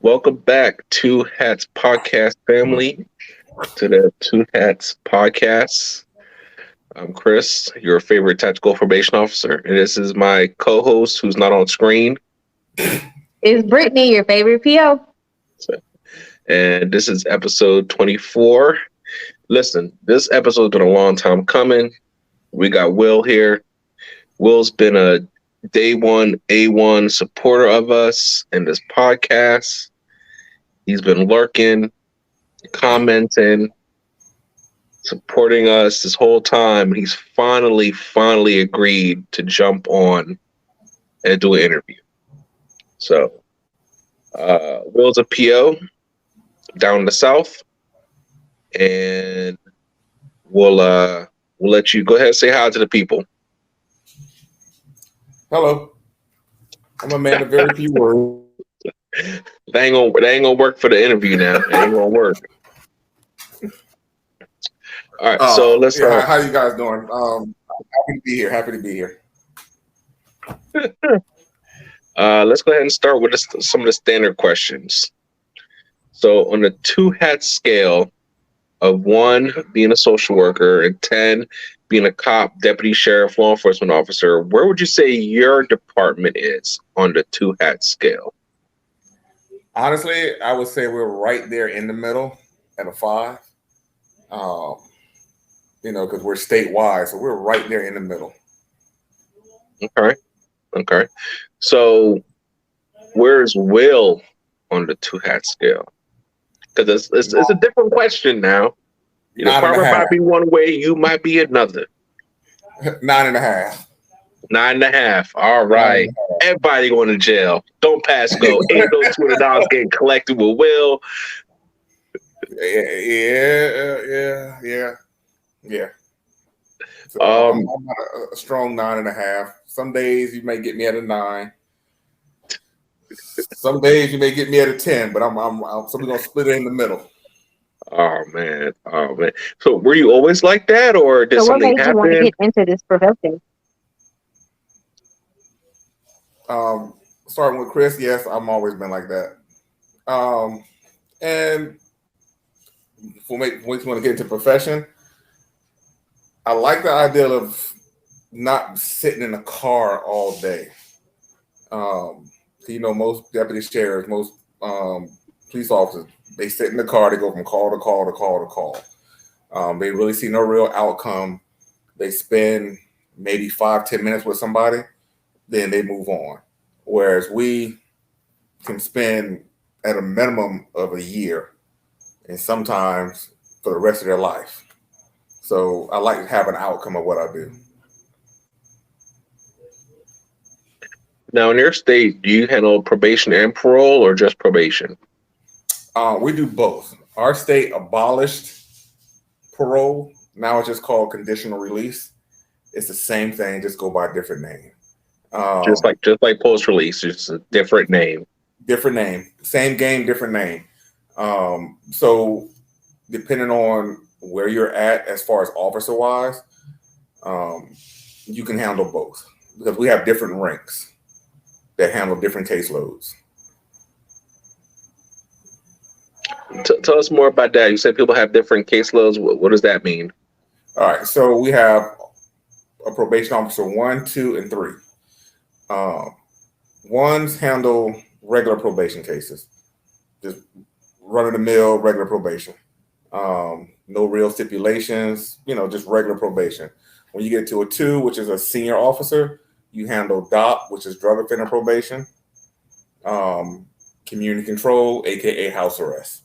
Welcome back, Two Hats Podcast family, to the Two Hats Podcast. I'm Chris, your favorite tactical probation officer, and this is my co-host who's not on screen. It's Brittany, your favorite PO. And this is episode 24. Listen, this episode's been a long time coming. We got Will here. Will's been a day one, A1 supporter of us in this podcast. He's been lurking, commenting, supporting us this whole time. He's finally agreed to jump on and do an interview. So, Will's a PO down in the South, and we'll let you go ahead and say hi to the people. Hello. I'm a man of very few words. They ain't gonna work for the interview now. It ain't gonna work. All right, so let's. How you guys doing? Happy to be here. Let's go ahead and start with some of the standard questions. So, on the two hat scale of 1 being a social worker and 10 being a cop, deputy sheriff, law enforcement officer, where would you say your department is on the two hat scale? Honestly, I would say we're right there in the middle at a 5. Because we're statewide, so we're right there in the middle. Okay. So, where's Will on the two hat scale? Because it's a different question now. You know, Barbara might be one way, you might be another. 9.5. 9.5. All right. Everybody going to jail. Don't pass go. Ain't no $200 getting collected with Will. Yeah. So I'm a strong 9.5. Some days you may get me at a 9. Some days you may get me at a 10, but so we're gonna split it in the middle. Oh man. So were you always like that, or did something happen? What made you want to get into this profession? Starting with Chris, yes, I've always been like that. And when you want to get into profession, I like the idea of not sitting in a car all day. Most deputy sheriffs, most police officers, they sit in the car. They go from call to call to call to call. They really see no real outcome. They spend maybe 5-10 minutes with somebody, then they move on. Whereas we can spend at a minimum of a year, and sometimes for the rest of their life. So I like to have an outcome of what I do. Now, in your state, do you handle probation and parole, or just probation? We do both. Our state abolished parole. Now it's just called conditional release. It's the same thing, just go by a different name. Just like post release, just a different name. Different name, same game, different name. So depending on where you're at as far as officer wise, you can handle both because we have different ranks that handle different caseloads. Tell us more about that. You said people have different caseloads. What does that mean? All right, so we have a probation officer 1, 2, and 3. Ones handle regular probation cases, just run-of-the-mill regular probation. No real stipulations, just regular probation. When you get to a 2, which is a senior officer, you handle DOP, which is drug offender probation, community control, aka house arrest.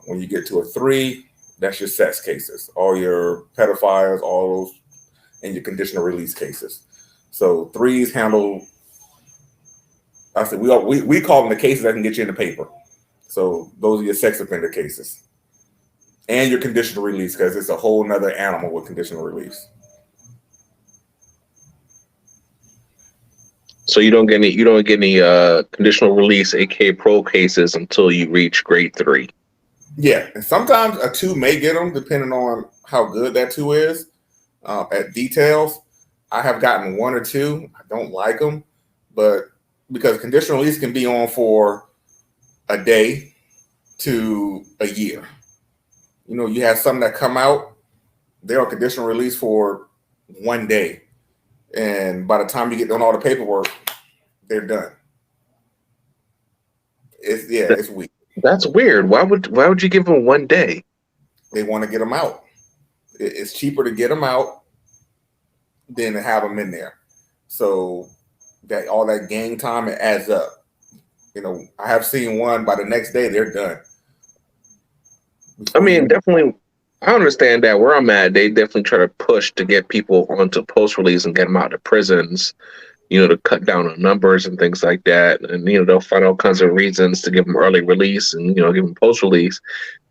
When you get to a 3, that's your sex cases, all your pedophiles, all those, and your conditional release cases. So 3s handle. I said we call them the cases that can get you in the paper. So those are your sex offender cases, and your conditional release, because it's a whole nother animal with conditional release. So you don't get any conditional release, aka parole cases, until you reach grade 3. Yeah, and sometimes a 2 may get them, depending on how good that 2 is. At details, I have gotten 1 or 2. I don't like them, but because conditional release can be on for a day to a year. You know, you have some that come out, they're on conditional release for 1 day. And by the time you get done all the paperwork, they're done. It's weak. That's weird. Why would you give them 1 day? They want to get them out. It's cheaper to get them out than to have them in there. So that all that gang time, it adds up. You know, I have seen one by the next day they're done. I mean, definitely, I understand that where I'm at, they definitely try to push to get people onto post release and get them out of prisons, you know, to cut down on numbers and things like that. And, you know, they'll find all kinds of reasons to give them early release and, you know, give them post release.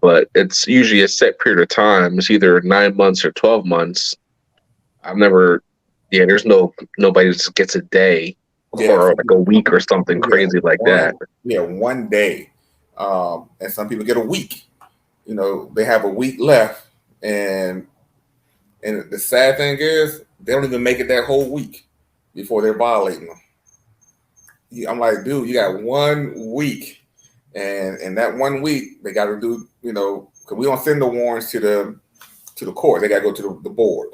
But it's usually a set period of time. It's either 9 months or 12 months. There's nobody just gets a day or like a week or something crazy like that. Yeah, 1 day. And some people get a week. You know, they have a week left. And the sad thing is, they don't even make it that whole week before they're violating them. I'm like, dude, you got 1 week. And in that 1 week, they got to do, you know, because we don't send the warrants to the court. They got to go to the board.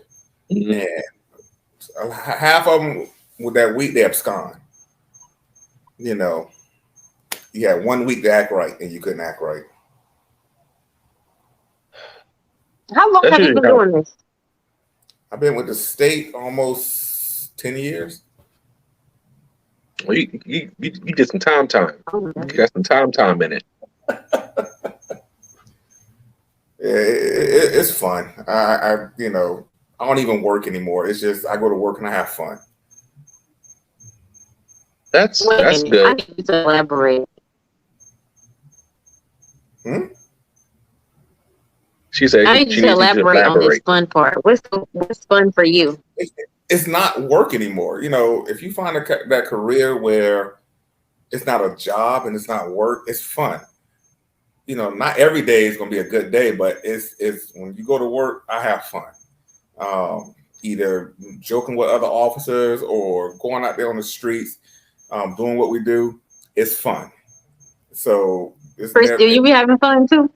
Mm-hmm. And half of them with that week, they abscond. You know, you had 1 week to act right, and you couldn't act right. How long have you been doing this? I've been with the state almost 10 years. Well, you did some time. You got some time in it. It's fun. I you know, I don't even work anymore. It's just I go to work and I have fun. That's good. I need you to elaborate. She said, I need you to elaborate on this fun part. What's fun for you? It's not work anymore. You know, if you find that career where it's not a job and it's not work, it's fun. You know, not every day is going to be a good day, but it's when you go to work, I have fun. Either joking with other officers or going out there on the streets, doing what we do. It's fun. So, Chris, do you be having fun too?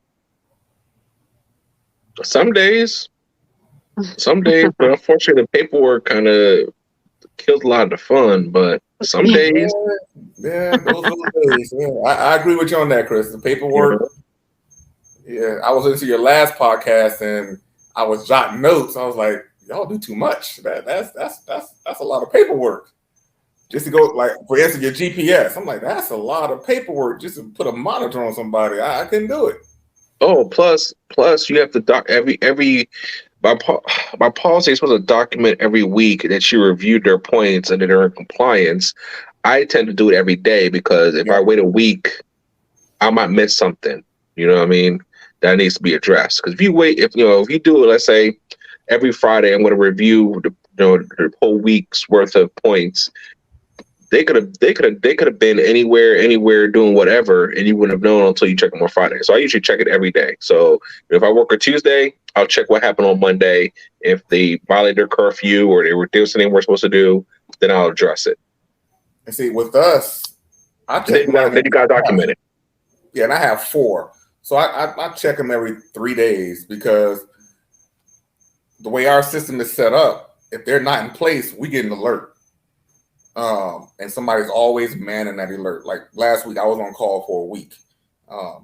Some days, but unfortunately, the paperwork kind of killed a lot of the fun. But some days, those days. Yeah, I agree with you on that, Chris. The paperwork. Yeah, I was into your last podcast and I was jotting notes. I was like, y'all do too much. That's a lot of paperwork. Just to go, like, for instance, your GPS. I'm like, that's a lot of paperwork just to put a monitor on somebody. I couldn't do it. Oh, plus you have to by policy, you're supposed to document every week that you reviewed their points and that they're in compliance. I tend to do it every day because if I wait a week, I might miss something. You know what I mean? That needs to be addressed. Because if you do it, let's say every Friday, I'm going to review the whole week's worth of points. They could have been anywhere doing whatever, and you wouldn't have known until you check them on Friday. So I usually check it every day. So if I work on Tuesday, I'll check what happened on Monday. If they violated their curfew or they were doing something they weren't supposed to do, then I'll address it. And see, with us, then you got to document it. Yeah, and I have 4. So I check them every 3 days because the way our system is set up, if they're not in place, we get an alert. And somebody's always manning that alert. Like last week, I was on call for a week.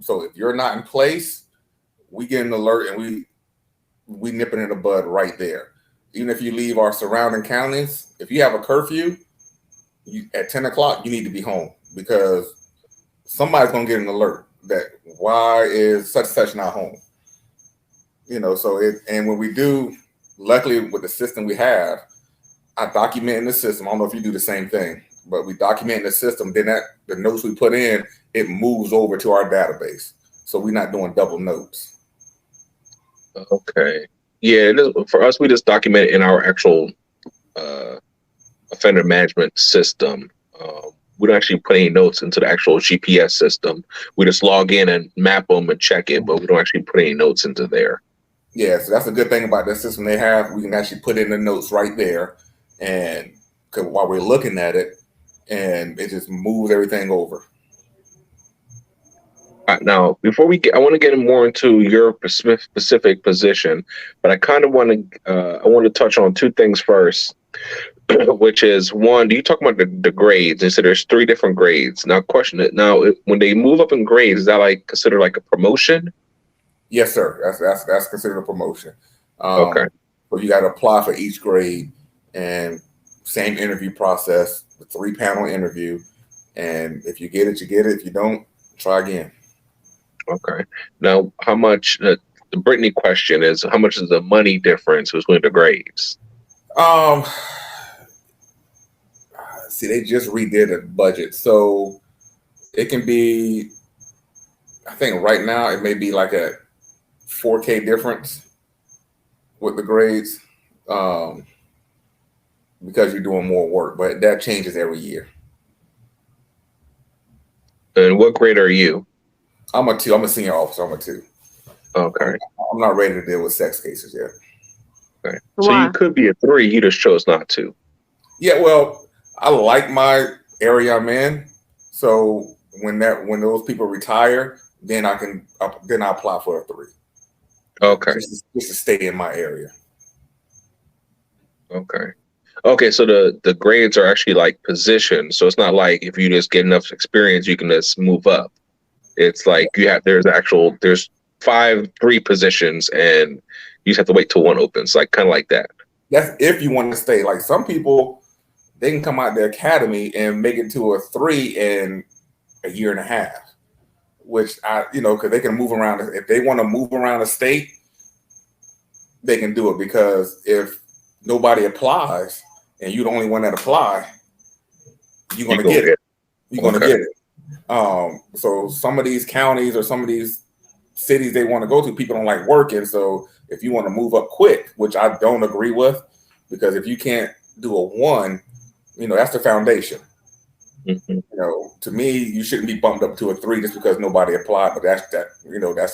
So if you're not in place, we get an alert and we nip it in the bud right there. Even if you leave our surrounding counties, if you have a curfew, at 10 o'clock, you need to be home because somebody's going to get an alert that why is such and such not home? You know, and when we do, luckily with the system we have, I document in the system. I don't know if you do the same thing, but we document in the system. Then the notes we put in, it moves over to our database. So we're not doing double notes. Okay. Yeah, for us, we just document in our actual offender management system. We don't actually put any notes into the actual GPS system. We just log in and map them and check it, but we don't actually put any notes into there. Yeah, so that's a good thing about that system they have. We can actually put in the notes right there. And while we're looking at it, and it just moves everything over. Now, before we get, I want to get more into your specific position, but I kind of want to, I want to touch on two things first, which is one, do you talk about the grades? And so there's three different grades. Now, question it. Now, when they move up in grades, is that like considered like a promotion? Yes, sir. That's considered a promotion. Okay. So you got to apply for each grade, and same interview process, the 3-panel interview. And if you get it, you get it. If you don't, try again. Okay. Now, how much? The Brittany question is, how much is the money difference between the grades? See, they just redid the budget, so it can be. I think right now it may be like a $4K difference with the grades, because you're doing more work, but that changes every year. And what grade are you? I'm a 2. I'm a senior officer. I'm a 2. Okay. I'm not ready to deal with sex cases yet. Okay. So you could be a 3. You just chose not to. Yeah. Well, I like my area I'm in. So when those people retire, then I apply for a 3. Okay. Just to stay in my area. Okay. Okay. So the grades are actually like positions. So it's not like if you just get enough experience, you can just move up. It's like there's 3 positions and you just have to wait till one opens, like kind of like that. That's if you want to stay. Like some people, they can come out the academy and make it to a 3 in a year and a half, which because they can move around. If they want to move around the state, they can do it, because if nobody applies and you're the only one that apply, you're going to get it. You're going to get it. So some of these counties or some of these cities they want to go to, people don't like working. So if you want to move up quick, which I don't agree with, because if you can't do a 1, that's the foundation. Mm-hmm. To me, you shouldn't be bumped up to a 3 just because nobody applied. But that's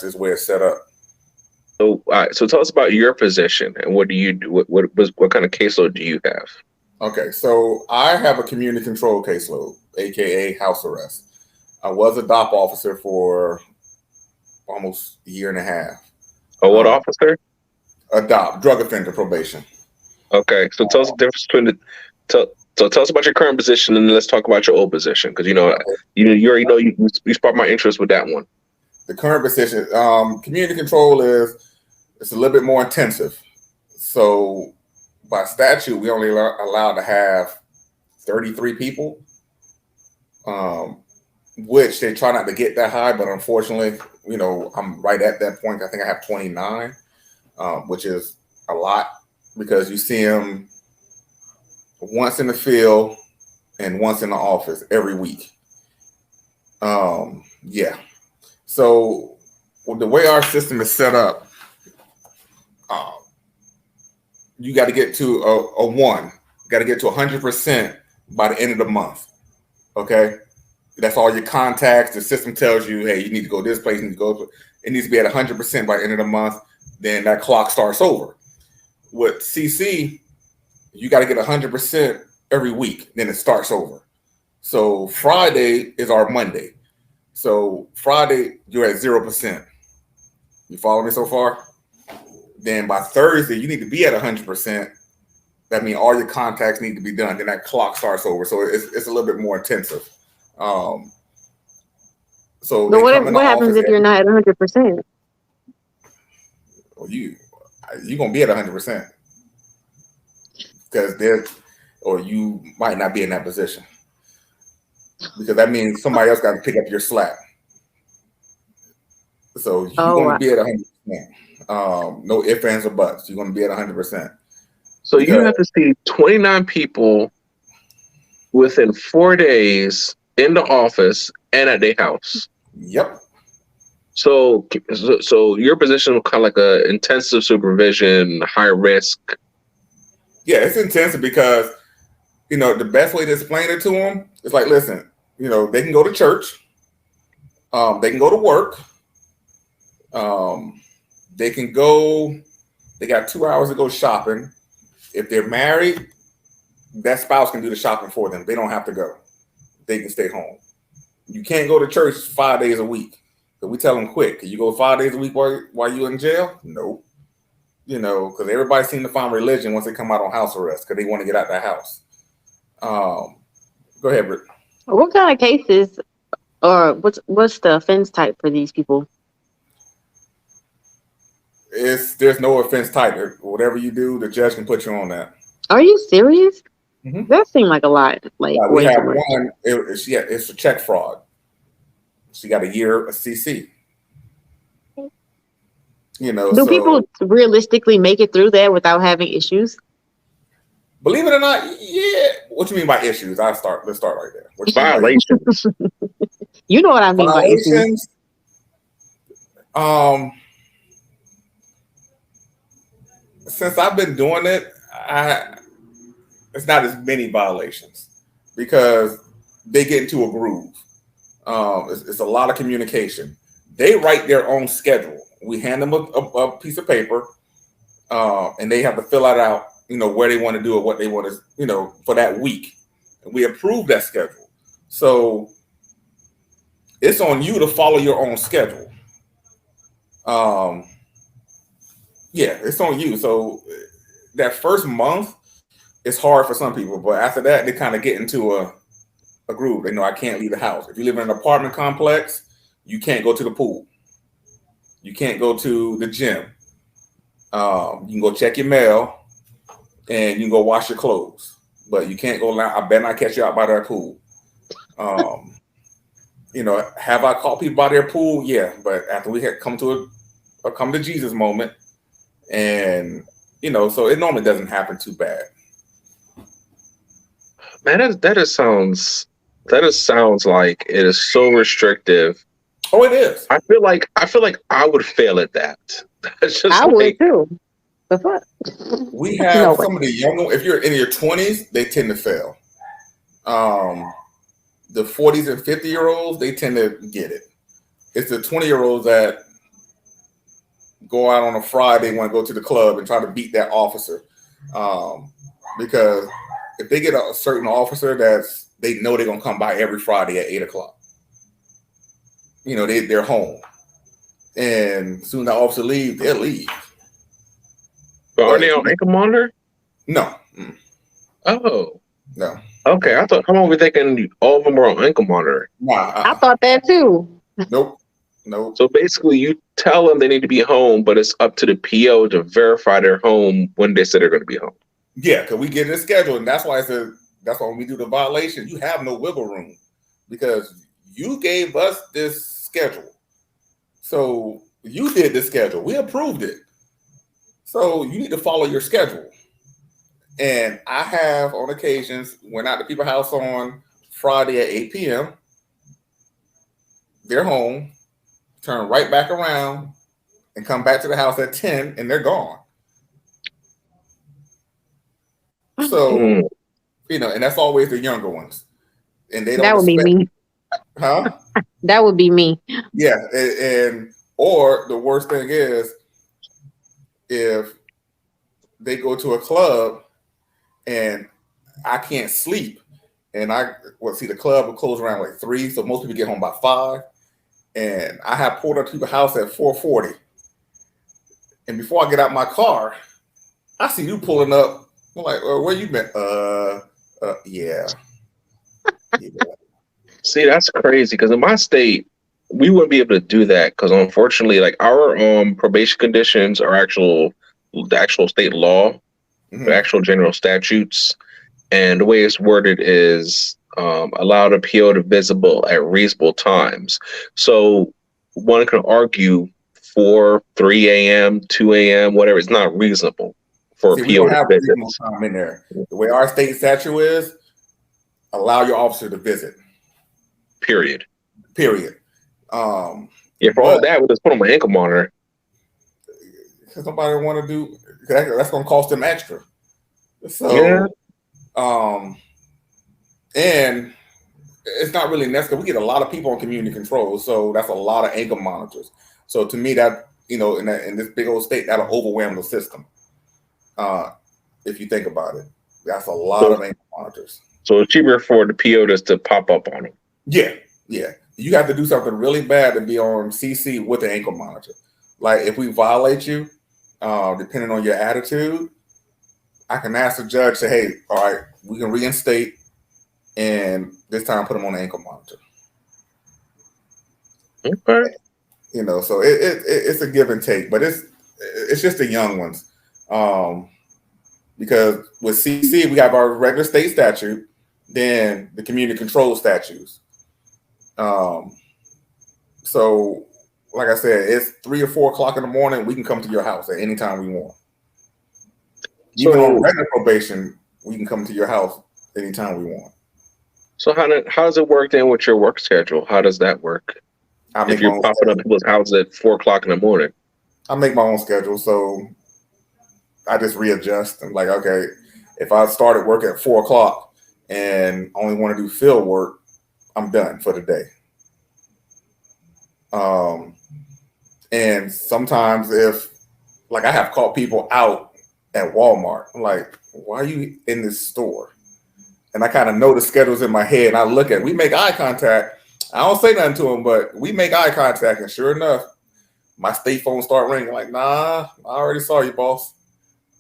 just where it's set up. So tell us about your position and what do you do? What kind of caseload do you have? Okay, so I have a community control caseload, aka house arrest. I was a DOP officer for almost a year and a half. What officer? A DOP, drug offender probation. Okay, so tell us the difference between So tell us about your current position, and let's talk about your old position, because you already know you sparked my interest with that one. The current position, community control it's a little bit more intensive. So by statute, we only allowed to have 33 people, which they try not to get that high, but unfortunately, I'm right at that point. I think I have 29, which is a lot, because you see them once in the field and once in the office every week. Yeah. So the way our system is set up, you got to get to a 1. You got to get to 100% by the end of the month. Okay. That's all your contacts. The system tells you, hey, you need to go this place, you need to go. It needs to be at 100% by the end of the month. Then that clock starts over. With CC, you got to get 100% every week. Then it starts over. So Friday is our Monday. So Friday, you're at 0%. You follow me so far? Then by Thursday, you need to be at 100%. That means all your contacts need to be done. Then that clock starts over. So it's a little bit more intensive. So but what happens if you're not at 100%? Well, you're gonna be at 100%, because you might not be in that position, because that means somebody else got to pick up your slack. So you're gonna be at 100%. No ifs, ands, or buts. You're gonna be at 100%. So you have to see 29 people within 4 days in the office and at their house. Yep. So your position is kind of like a intensive supervision, high risk. Yeah, it's intensive because the best way to explain it to them is like, listen, they can go to church, they can go to work, they got 2 hours to go shopping. If they're married, that spouse can do the shopping for them. They don't have to go. They can stay home. You can't go to church 5 days a week, So we tell them quick. Can you go 5 days a week while you in jail? Nope. Because everybody seems to find religion once they come out on house arrest because they want to get out that house. Go ahead, Britt. What kind of cases, or what's the offense type for these people? There's no offense type. Whatever you do, the judge can put you on that. Are you serious? Mm-hmm. That seemed like a lot. Like we have one. It's a check fraud. She got a year of CC. Do people realistically make it through that without having issues? Believe it or not, yeah. What you mean by issues? Let's start right there. Violations. You know what I mean by issues. Since I've been doing it, it's not as many violations because they get into a groove. It's a lot of communication. They write their own schedule. We hand them a piece of paper, and they have to fill it out. Where they want to do it, what they want to, for that week. And we approve that schedule. So it's on you to follow your own schedule. Yeah, it's on you. So that first month is hard for some people, but after that, they kind of get into a groove. They know I can't leave the house. If you live in an apartment complex, you can't go to the pool. You can't go to the gym. You can go check your mail. And you can go wash your clothes, but you can't go. I better not catch you out by their pool. Have I caught people by their pool? Yeah, but after we had come to a come to Jesus moment, and so it normally doesn't happen too bad. Man, that sounds like it is so restrictive. Oh, it is. I feel like I would fail at that. I would too. We have some of the younger. If you're in your 20s, they tend to fail. The 40s and 50-year-olds, they tend to get it. It's the 20-year-olds that go out on a Friday, want to go to the club and try to beat that officer. Because if they get a certain officer they know they're gonna come by every Friday at 8:00. They're home, and soon the officer leaves, they'll leave. But are they on ankle monitor? No. Oh. No. Okay, I thought. How long were they thinking all of them were on ankle monitor? Nah. I thought that too. Nope. So basically, you tell them they need to be home, but it's up to the PO to verify they're home when they say they're going to be home. Yeah, because we get it scheduled, and that's why I said that's why when we do the violation, you have no wiggle room because you gave us this schedule. So you did the schedule. We approved it. So you need to follow your schedule. And I have on occasions went out to people's house on Friday at 8 p.m. They're home, turn right back around and come back to the house at 10 and they're gone. So, and that's always the younger ones. And they don't That would be me. Huh? That would be me. Yeah. Or the worst thing is if they go to a club and I can't sleep and the club will close around like 3. So most people get home by 5. And I have pulled up to the house at 4:40. And before I get out my car, I see you pulling up. I'm like, where you been? Yeah. See, that's crazy because in my state, we wouldn't be able to do that because unfortunately, like our probation conditions are the actual state law, the actual general statutes, and the way it's worded is allow the PO to visible at reasonable times. So one can argue 4, 3 a.m., 2 a.m., whatever. It's not reasonable for a PO to visit. Time in there. The way our state statute is, allow your officer to visit. Period. For all that, we'll just put on my ankle monitor. Because nobody want to do that's going to cost them extra. So, and it's not really necessary. We get a lot of people on community control, so that's a lot of ankle monitors. So to me, that in this big old state, that'll overwhelm the system. If you think about it, that's a lot of ankle monitors. So it's cheaper for the PO just to pop up on them. Yeah. you have to do something really bad to be on CC with the ankle monitor. Like if we violate you, depending on your attitude, I can ask the judge, say, hey, all right, we can reinstate, and this time put them on the ankle monitor. Okay. You know, so it's a give and take, but it's just the young ones. Because with CC, we have our regular state statute, then the community control statutes. So, like I said, it's 3 or 4 o'clock in the morning. We can come to your house at any time we want. Even on regular probation, we can come to your house anytime we want. So how does it work then with your work schedule? How does that work? If you're popping up people's houses at 4 o'clock in the morning, I make my own schedule, so I just readjust. I'm like, okay, if I started work at 4 o'clock and only want to do field work, I'm done for the day. And sometimes if, like, I have caught people out at Walmart, I'm like, why are you in this store? And I kind of know the schedules in my head, and I look at it. We make eye contact. I don't say nothing to them, but we make eye contact, and sure enough, my state phone start ringing. Like, nah, I already saw you, boss.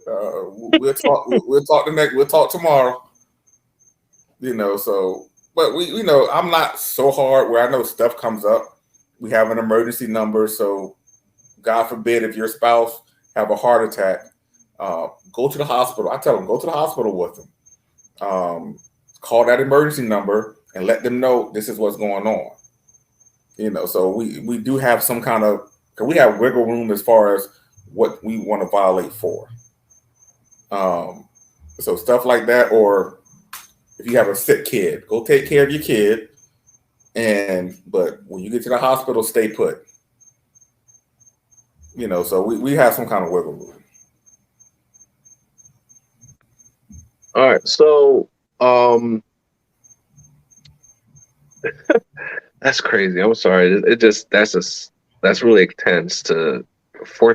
We'll talk. We'll talk We'll talk tomorrow. You know. So, but we know, I'm not so hard where I know stuff comes up. We have an emergency number, so God forbid if your spouse have a heart attack, go to the hospital. I tell them, go to the hospital with them. Call that emergency number and let them know this is what's going on. You know, so we do have some kind of, because we have wiggle room as far as what we want to violate for. So stuff like that, or if you have a sick kid, go take care of your kid. But when you get to the hospital, stay put. You know, so we have some kind of wiggle room. all right. So that's crazy. I'm sorry. That's really intense. To 4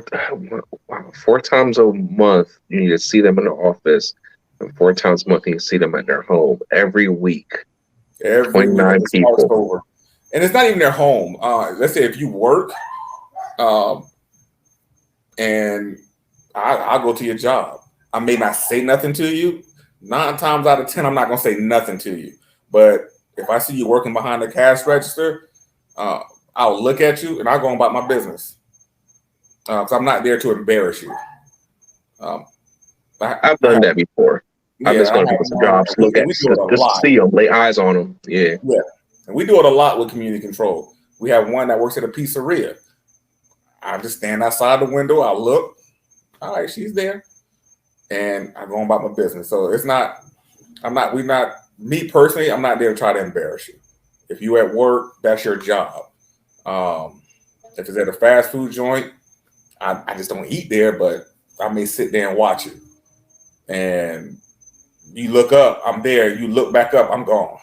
times a month you need to see them in the office, and 4 times a month you can see them at their home every week. 29 people. Over. And it's not even their home. Let's say if you work, and I'll go to your job. I may not say nothing to you. 9 times out of 10, I'm not going to say nothing to you. But if I see you working behind the cash register, I'll look at you and I'll go about my business. So I'm not there to embarrass you. I've done that before. I've just gone to people's jobs, look at just see them, lay eyes on them. Yeah. And we do it a lot with community control. We have one that works at a pizzeria. I just stand outside the window. I look. All right, she's there. And I go on about my business. So me personally, I'm not there to try to embarrass you. If you at work, that's your job. If it's at a fast food joint, I just don't eat there, but I may sit there and watch it. And you look up, I'm there. You look back up, I'm gone.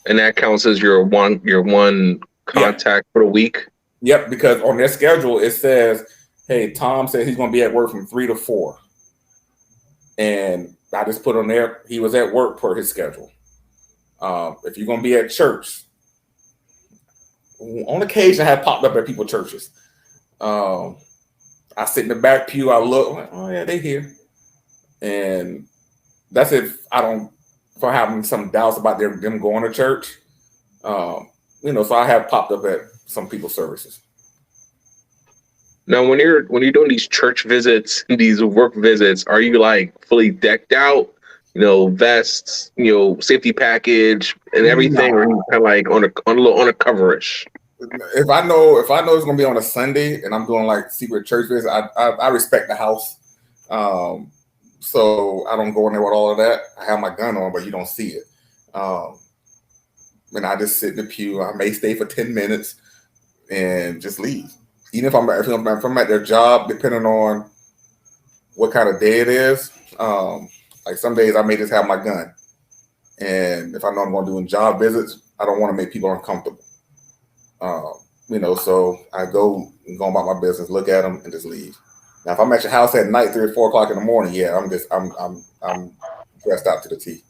And that counts as your one contact for the week? Yep, because on their schedule, it says, hey, Tom said he's going to be at work from 3 to 4. And I just put on there, he was at work per his schedule. If you're going to be at church, on occasion, I have popped up at people's churches. I sit in the back pew, I look, like, oh yeah, they here. And that's if I'm having some doubts about them going to church. So I have popped up at some people's services. Now, when you're doing these church visits, these work visits, are you like fully decked out? Vests, safety package and everything, or you kind of like on a coverish? If I know it's gonna be on a Sunday and I'm doing like secret church visits, I respect the house. So I don't go in there with all of that. I have my gun on, but you don't see it. And I just sit in the pew. I may stay for 10 minutes and just leave. Even if I'm at their job, depending on what kind of day it is. Like some days I may just have my gun. And if I know I'm going to do job visits, I don't want to make people uncomfortable. So I go about my business, look at them, and just leave. Now, if I'm at your house at night, 3 or 4 o'clock in the morning, yeah, I'm dressed out to the T.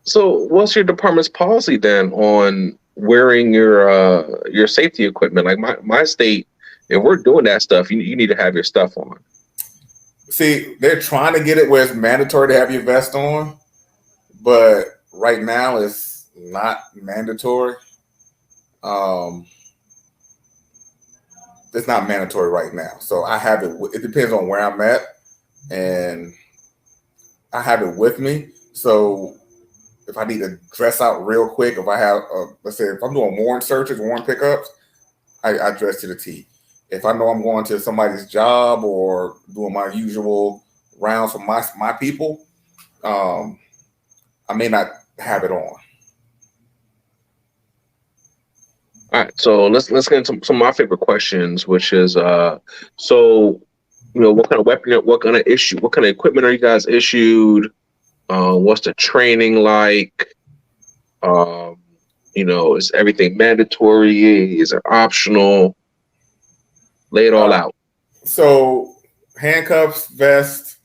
So, what's your department's policy then on wearing your safety equipment? Like my state, if we're doing that stuff, you need to have your stuff on. See, they're trying to get it where it's mandatory to have your vest on, but right now it's not mandatory. It's not mandatory right now. So I have it. It depends on where I'm at, and I have it with me. So if I need to dress out real quick, if I have, let's say, if I'm doing warrant searches, warrant pickups, I dress to the T. If I know I'm going to somebody's job or doing my usual rounds for my people, I may not have it on. All right, so let's get into some of my favorite questions, which is so what kind of weapon, what kind of equipment are you guys issued? What's the training like? Is everything mandatory? Is it optional? Lay it all out. So handcuffs, vest,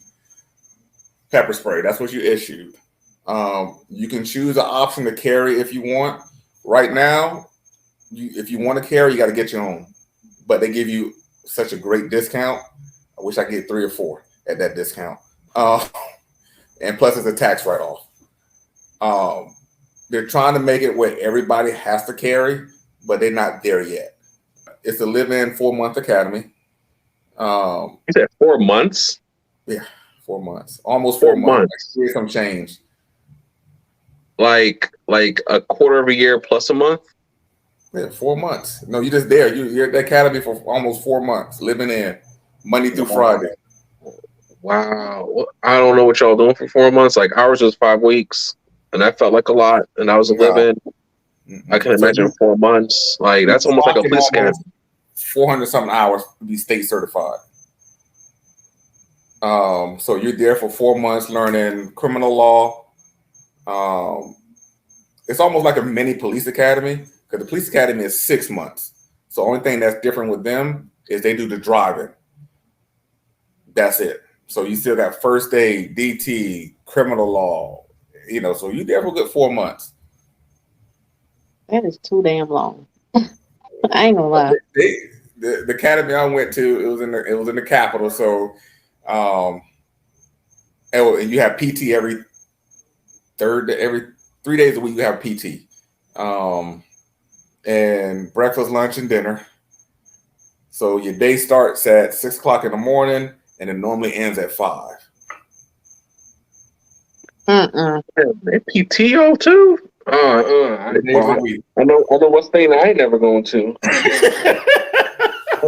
pepper spray. That's what you issued. You can choose an option to carry if you want. Right now, if you want to carry, you got to get your own. But they give you such a great discount. I wish I could get 3 or 4 at that discount. And plus, it's a tax write-off. They're trying to make it where everybody has to carry, but they're not there yet. It's a live-in 4-month academy. You said 4 months? Yeah, 4 months. Almost 4 months. Like, some change. Like a quarter of a year plus a month? Yeah, 4 months. No, you're just there. You're at the academy for almost 4 months, living in Monday through Friday. Wow. I don't know what y'all doing for 4 months. Like ours was 5 weeks, and that felt like a lot. And I was living. I can imagine 4 months. Like that's almost like a police academy. 400 something hours to be state certified. So you're there for 4 months learning criminal law. It's almost like a mini police academy because the police academy is 6 months. So the only thing that's different with them is they do the driving. That's it. So you still got first aid, DT, criminal law, so you're there for a good 4 months. That is too damn long. I ain't gonna lie. The academy I went to, it was in the capital. So, and you have PT every 3 days a week. You have PT, and breakfast, lunch, and dinner. So your day starts at 6 o'clock in the morning, and it normally ends at 5. PTO too? I know what state I ain't never going to.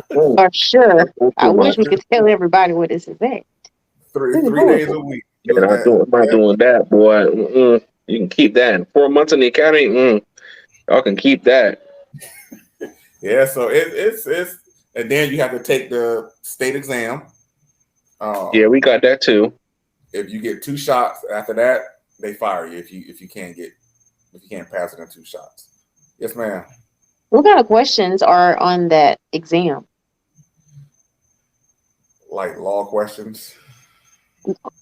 For sure. I wish we could tell everybody what this is at. 3 days a week. I'm not doing that, boy. You can keep that. 4 months in the academy, y'all can keep that. Yeah, so it's and then you have to take the state exam. Yeah, we got that too. If you get 2 shots after that, they fire you if you can't pass it in 2 shots. Yes, ma'am. What kind of questions are on that exam? Like law questions.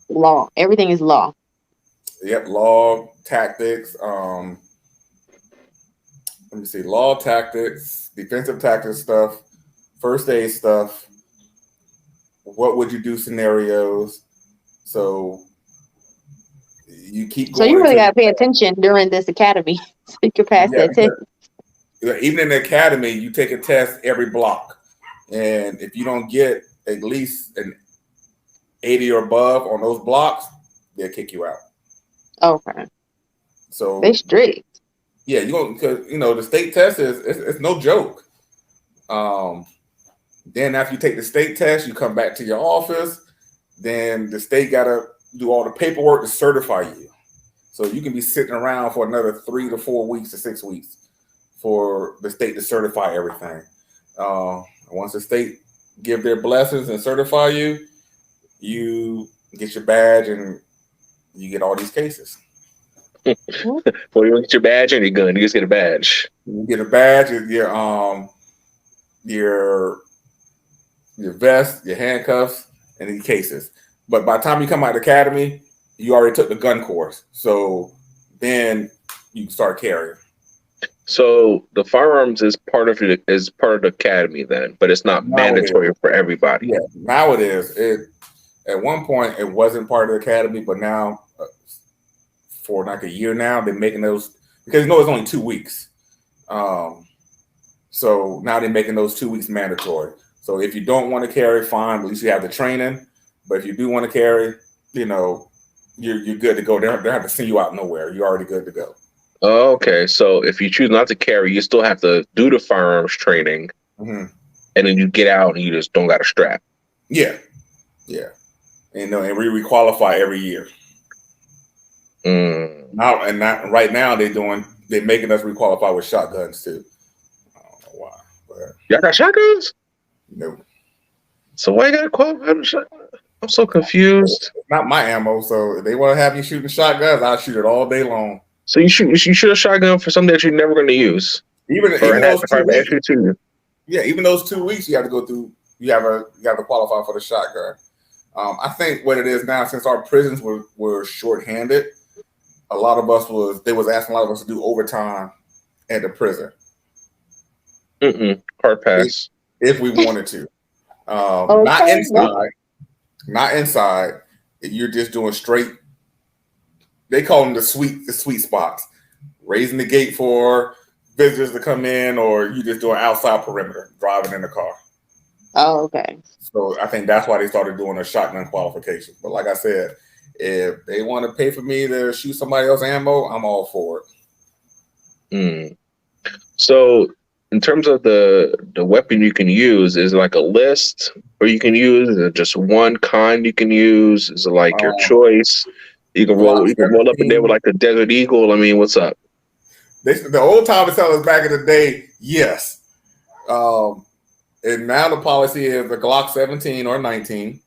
Law. Everything is law. Yep, law, tactics. Let me see. Law, tactics, defensive tactics stuff, first aid stuff. What would you do scenarios? So you keep going. So you really got to pay attention during this academy so you can pass that test. Even in the academy, you take a test every block. And if you don't get at least an 80 or above on those blocks, they'll kick you out. Okay. So they strict. Yeah, because the state test it's no joke. Then after you take the state test, you come back to your office. Then the state got to do all the paperwork to certify you. So you can be sitting around for another 3 to 4 weeks to 6 weeks for the state to certify everything. Once the state give their blessings and certify you, you get your badge and you get all these cases. Well, you don't get your badge and your gun. You just get a badge. You get a badge, your vest, your handcuffs, and your cases. But by the time you come out of the academy, you already took the gun course. So then you can start carrying. So the firearms is part of the academy then, but it's not Now it is. mandatory for everybody. Yeah, now it is. At one point it wasn't part of the academy, but now for like a year now they're making those, because it's only 2 weeks. So now they're making those 2 weeks mandatory. So if you don't want to carry, fine, at least you have the training. But if you do want to carry, you're good to go. They don't have to send you out nowhere. You're already good to go. Oh, okay. So if you choose not to carry, you still have to do the firearms training, and then you get out and you just don't got a strap. Yeah. And we requalify every year. Now right now they're making us requalify with shotguns too. I don't know why. But y'all got shotguns? No. So why you got to qualify with shotguns? I'm so confused. It's not my ammo, so if they want to have you shooting shotguns, I'll shoot it all day long. So you shoot a shotgun for something that you're never going to use. Even those 2 weeks. Yeah, even those 2 weeks you have to go through. You have to qualify for the shotgun. I think what it is now, since our prisons were shorthanded, a lot of us was asking a lot of us to do overtime at the prison. Hard pass. If we wanted to. Not inside. You're just doing straight. They call them the sweet spots. Raising the gate for visitors to come in, or you just doing outside perimeter, driving in the car. Oh, okay. So I think that's why they started doing a shotgun qualification. But like I said, if they want to pay for me to shoot somebody else's ammo, I'm all for it. So in terms of the weapon you can use, is it like a list or you can use? Is it just one kind you can use? Is it like your choice? You can roll up and there with like the Desert Eagle. I mean, what's up? The old timers tell us back in the day, yes. And now the policy is the Glock 17 or 19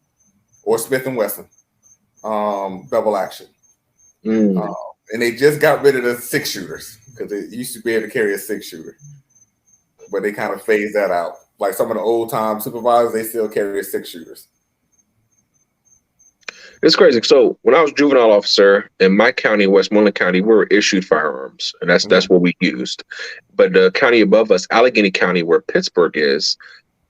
or Smith & Wesson double action. And they just got rid of the 6-shooters because they used to be able to carry a 6-shooter. But they kind of phased that out. Like some of the old time supervisors, they still carry 6-shooters. It's crazy. So when I was juvenile officer in my county, Westmoreland County, we were issued firearms, and that's what we used. But the county above us, Allegheny County, where Pittsburgh is,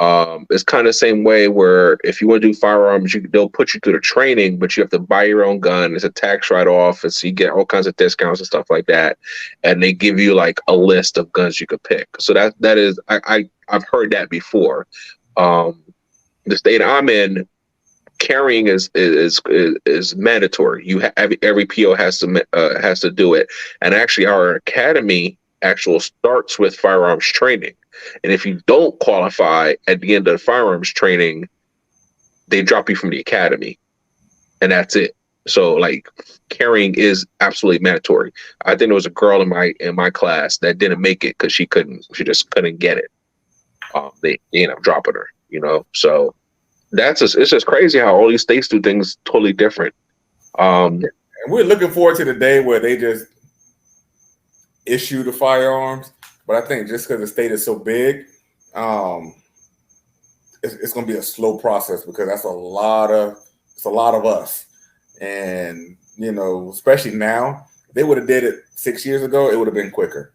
it's kind of the same way where if you want to do firearms, they'll put you through the training, but you have to buy your own gun. It's a tax write-off, and so you get all kinds of discounts and stuff like that. And they give you like a list of guns you could pick. So that is, I've heard that before. The state I'm in, carrying is mandatory. Every PO has to do it, and actually our academy starts with firearms training. And if you don't qualify at the end of the firearms training, they drop you from the academy, and that's it. So like carrying is absolutely mandatory. I think there was a girl in my class that didn't make it because she just couldn't get it. They ended up dropping her. So. It's just crazy how all these states do things totally different. And we're looking forward to the day where they just issue the firearms. But I think just because the state is so big, it's going to be a slow process because that's a lot of us. And, especially now, if they would have did it 6 years ago, it would have been quicker.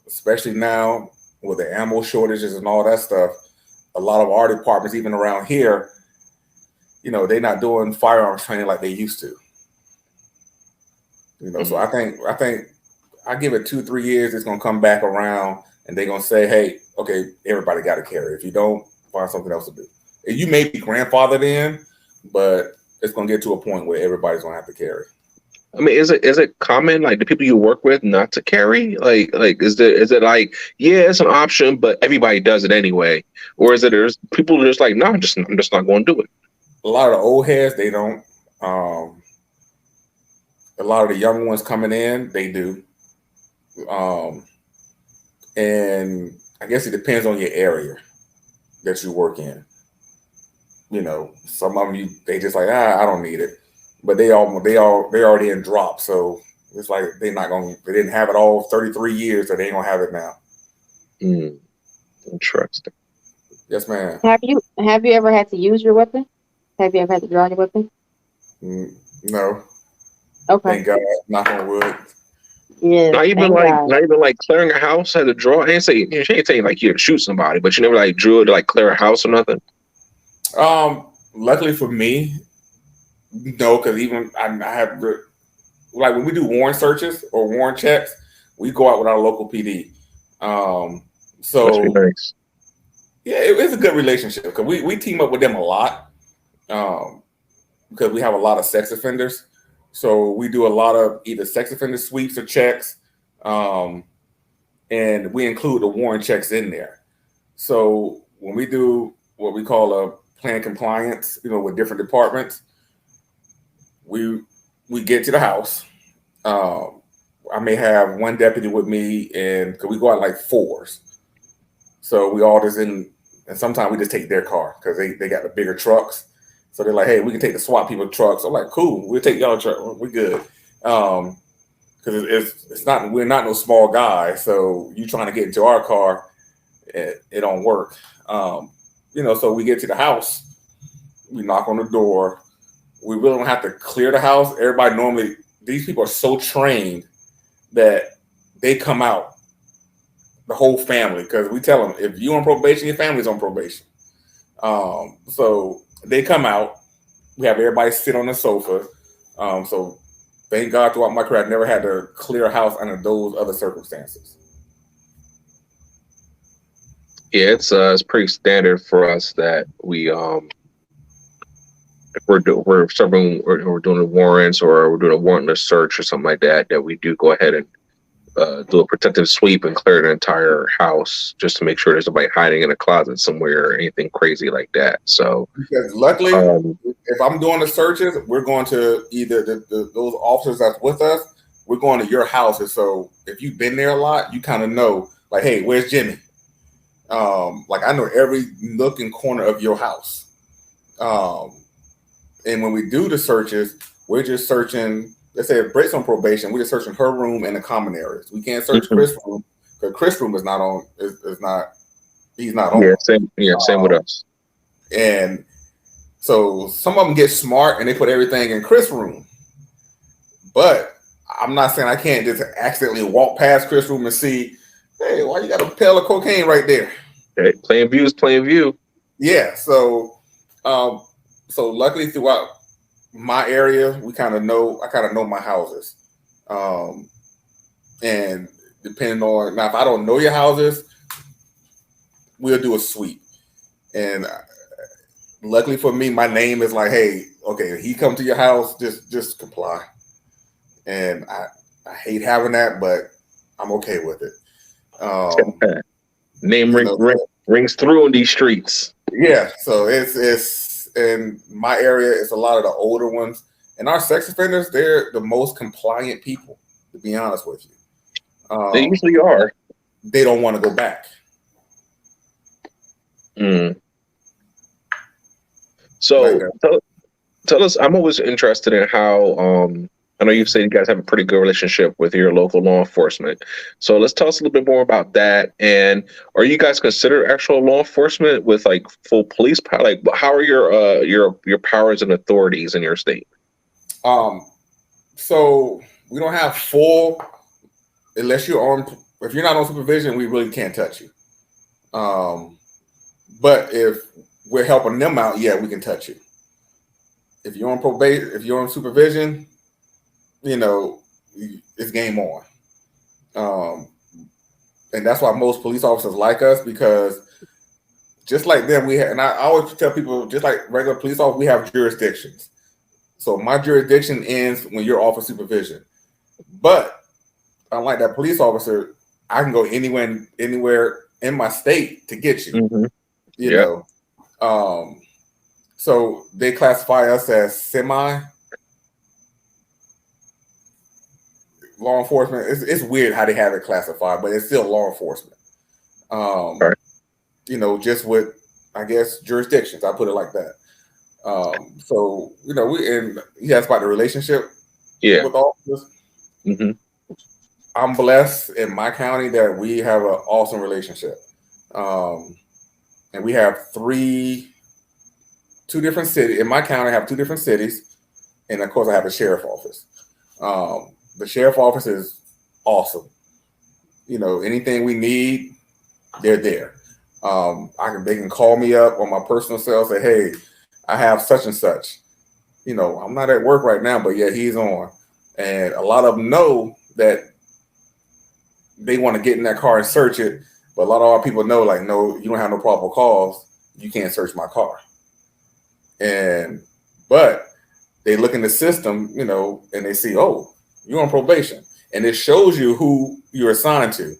Especially now with the ammo shortages and all that stuff. A lot of our departments, even around here, they're not doing firearms training like they used to. So I think I give it 2-3 years, it's gonna come back around, and they're gonna say, "Hey, okay, everybody got to carry. If you don't, find something else to do." And you may be grandfathered in, but it's gonna get to a point where everybody's gonna have to carry. I mean, is it common, like the people you work with, not to carry? Like is it like, yeah, it's an option, but everybody does it anyway, or is it there's people just like, no, I'm just not going to do it? A lot of the old heads, they don't. A lot of the young ones coming in, they do. And I guess it depends on your area that you work in. Some of them they just like, I don't need it. But they're already in drop, so it's like they didn't have it all 33 years, so they ain't gonna have it now. Interesting. Yes, ma'am. Have you ever had to use your weapon? Have you ever had to draw your weapon? No. Okay. Thank God, knock on wood. Yes. Not even Thank like, God. not even like clearing a house had a draw. I ain't say she ain't saying like you to shoot somebody, but you never like drew it to like clear a house or nothing. Luckily for me, no, because even I have like when we do warrant searches or warrant checks, we go out with our local PD. Must be So nice. yeah, it's a good relationship because we team up with them a lot because we have a lot of sex offenders. So we do a lot of either sex offender sweeps or checks, and we include the warrant checks in there. So when we do what we call a plan compliance, with different departments, we get to the house. I may have one deputy with me, and because we go out like fours, so we all just in, and sometimes we just take their car because they got the bigger trucks. So they're like, hey, we can take the SWAT people trucks. I'm like, cool, we'll take y'all truck. We good. Because it's not, we're not no small guy. So you trying to get into our car, it don't work. So we get to the house, we knock on the door. We really don't have to clear the house. Everybody normally, these people are so trained that they come out, the whole family, because we tell them if you're on probation, your family's on probation. So they come out. We have everybody sit on the sofa. So thank God throughout my career, I never had to clear a house under those other circumstances. Yeah, it's pretty standard for us that we if we're serving or we're doing the warrants or we're doing a warrantless search or something like that, that we do go ahead and do a protective sweep and clear the entire house just to make sure there's nobody hiding in a closet somewhere or anything crazy like that. So, because luckily, if I'm doing the searches, we're going to either those officers that's with us, we're going to your houses. So if you've been there a lot, you kind of know, like, hey, where's Jimmy? Like I know every nook and corner of your house. And when we do the searches, we're just searching. Let's say if Britt's on probation, we're just searching her room and the common areas. We can't search Chris' room because Chris' room is not on. Is not. He's not on. Same with us. And so some of them get smart and they put everything in Chris' room. But I'm not saying I can't just accidentally walk past Chris' room and see, hey, why you got a pail of cocaine right there? Okay. Plain view is plain view. Yeah. So luckily throughout my area, I kind of know my houses. And depending on, now if I don't know your houses, we'll do a sweep. And luckily for me, my name is like, hey, okay, he come to your house, just comply. And I hate having that, but I'm okay with it. Name rings through in these streets. Yeah, so it's in my area, it's a lot of the older ones. And our sex offenders, they're the most compliant people, to be honest with you. They usually are. They don't want to go back. So tell us, I'm always interested in how, I know you've said you guys have a pretty good relationship with your local law enforcement. So let's tell us a little bit more about that. And are you guys considered actual law enforcement with like full police power? Like, how are your powers and authorities in your state? So we don't have full, unless you're on. If you're not on supervision, we really can't touch you. But if we're helping them out, yeah, we can touch you. If you're on probation, if you're on supervision, it's game on. And that's why most police officers like us, because just like them, we have, and I always tell people, just like regular police officers, we have jurisdictions. So my jurisdiction ends when you're off of supervision. But unlike that police officer, I can go anywhere in my state to get you. Mm-hmm. You know. So they classify us as semi law enforcement. It's weird how they have it classified, but it's still law enforcement. Right. Just with, I guess, jurisdictions. I put it like that. So he asked about the relationship with officers. Mm-hmm. I'm blessed in my county that we have an awesome relationship. And we have two different cities. In my county, I have two different cities. And of course, I have a sheriff office. The sheriff office is awesome. You know, anything we need, they're there. They can call me up on my personal cell, say, hey, I have such and such. You know, I'm not at work right now, but yeah, he's on. And a lot of them know that they want to get in that car and search it. But a lot of our people know, like, no, you don't have no probable cause. You can't search my car. But they look in the system, you know, and they see, oh, you're on probation. And it shows you who you're assigned to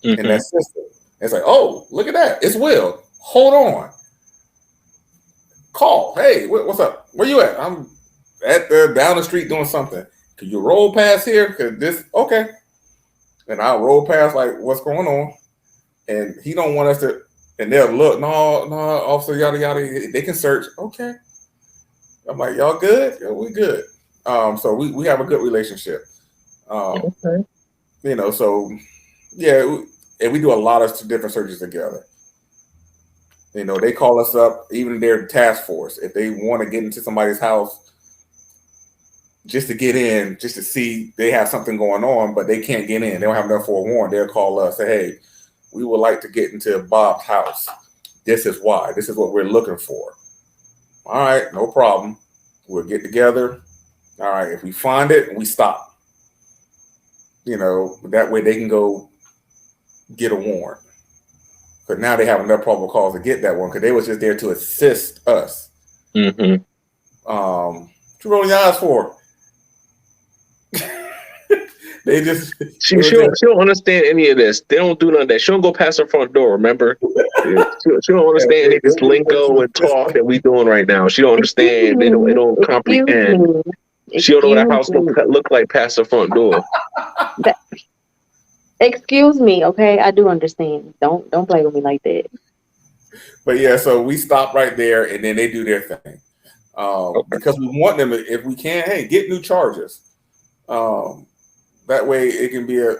in that system. It's like, oh, look at that. It's Will. Hold on. Call. Hey, what's up? Where you at? I'm down the street doing something. Can you roll past here? Okay. And I'll roll past, like, what's going on? And he don't want us to, and they'll look, no, officer, yada, yada. They can search. Okay. I'm like, y'all good? Yeah, we good. So we have a good relationship. You know, so yeah, and we do a lot of different searches together. You know, they call us up, even their task force, if they want to get into somebody's house just to get in, just to see they have something going on, but they can't get in. They don't have enough for a warrant. They'll call us, say, hey, we would like to get into Bob's house. This is why. This is what we're looking for. All right, no problem. We'll get together. All right, if we find it, we stop. You know, that way they can go get a warrant. But now they have enough probable cause to get that one because they was just there to assist us. What you rolling your eyes for? They just she don't understand any of this. They don't do none of that. She don't go past her front door. Remember, she don't understand any of this lingo and talk that we doing right now. She don't understand. They don't comprehend. She don't know what a house look like past her front door. Excuse me, okay? I do understand. Don't play with me like that. But yeah, so we stop right there, and then they do their thing because we want them, if we can, hey, get new charges. That way it can be it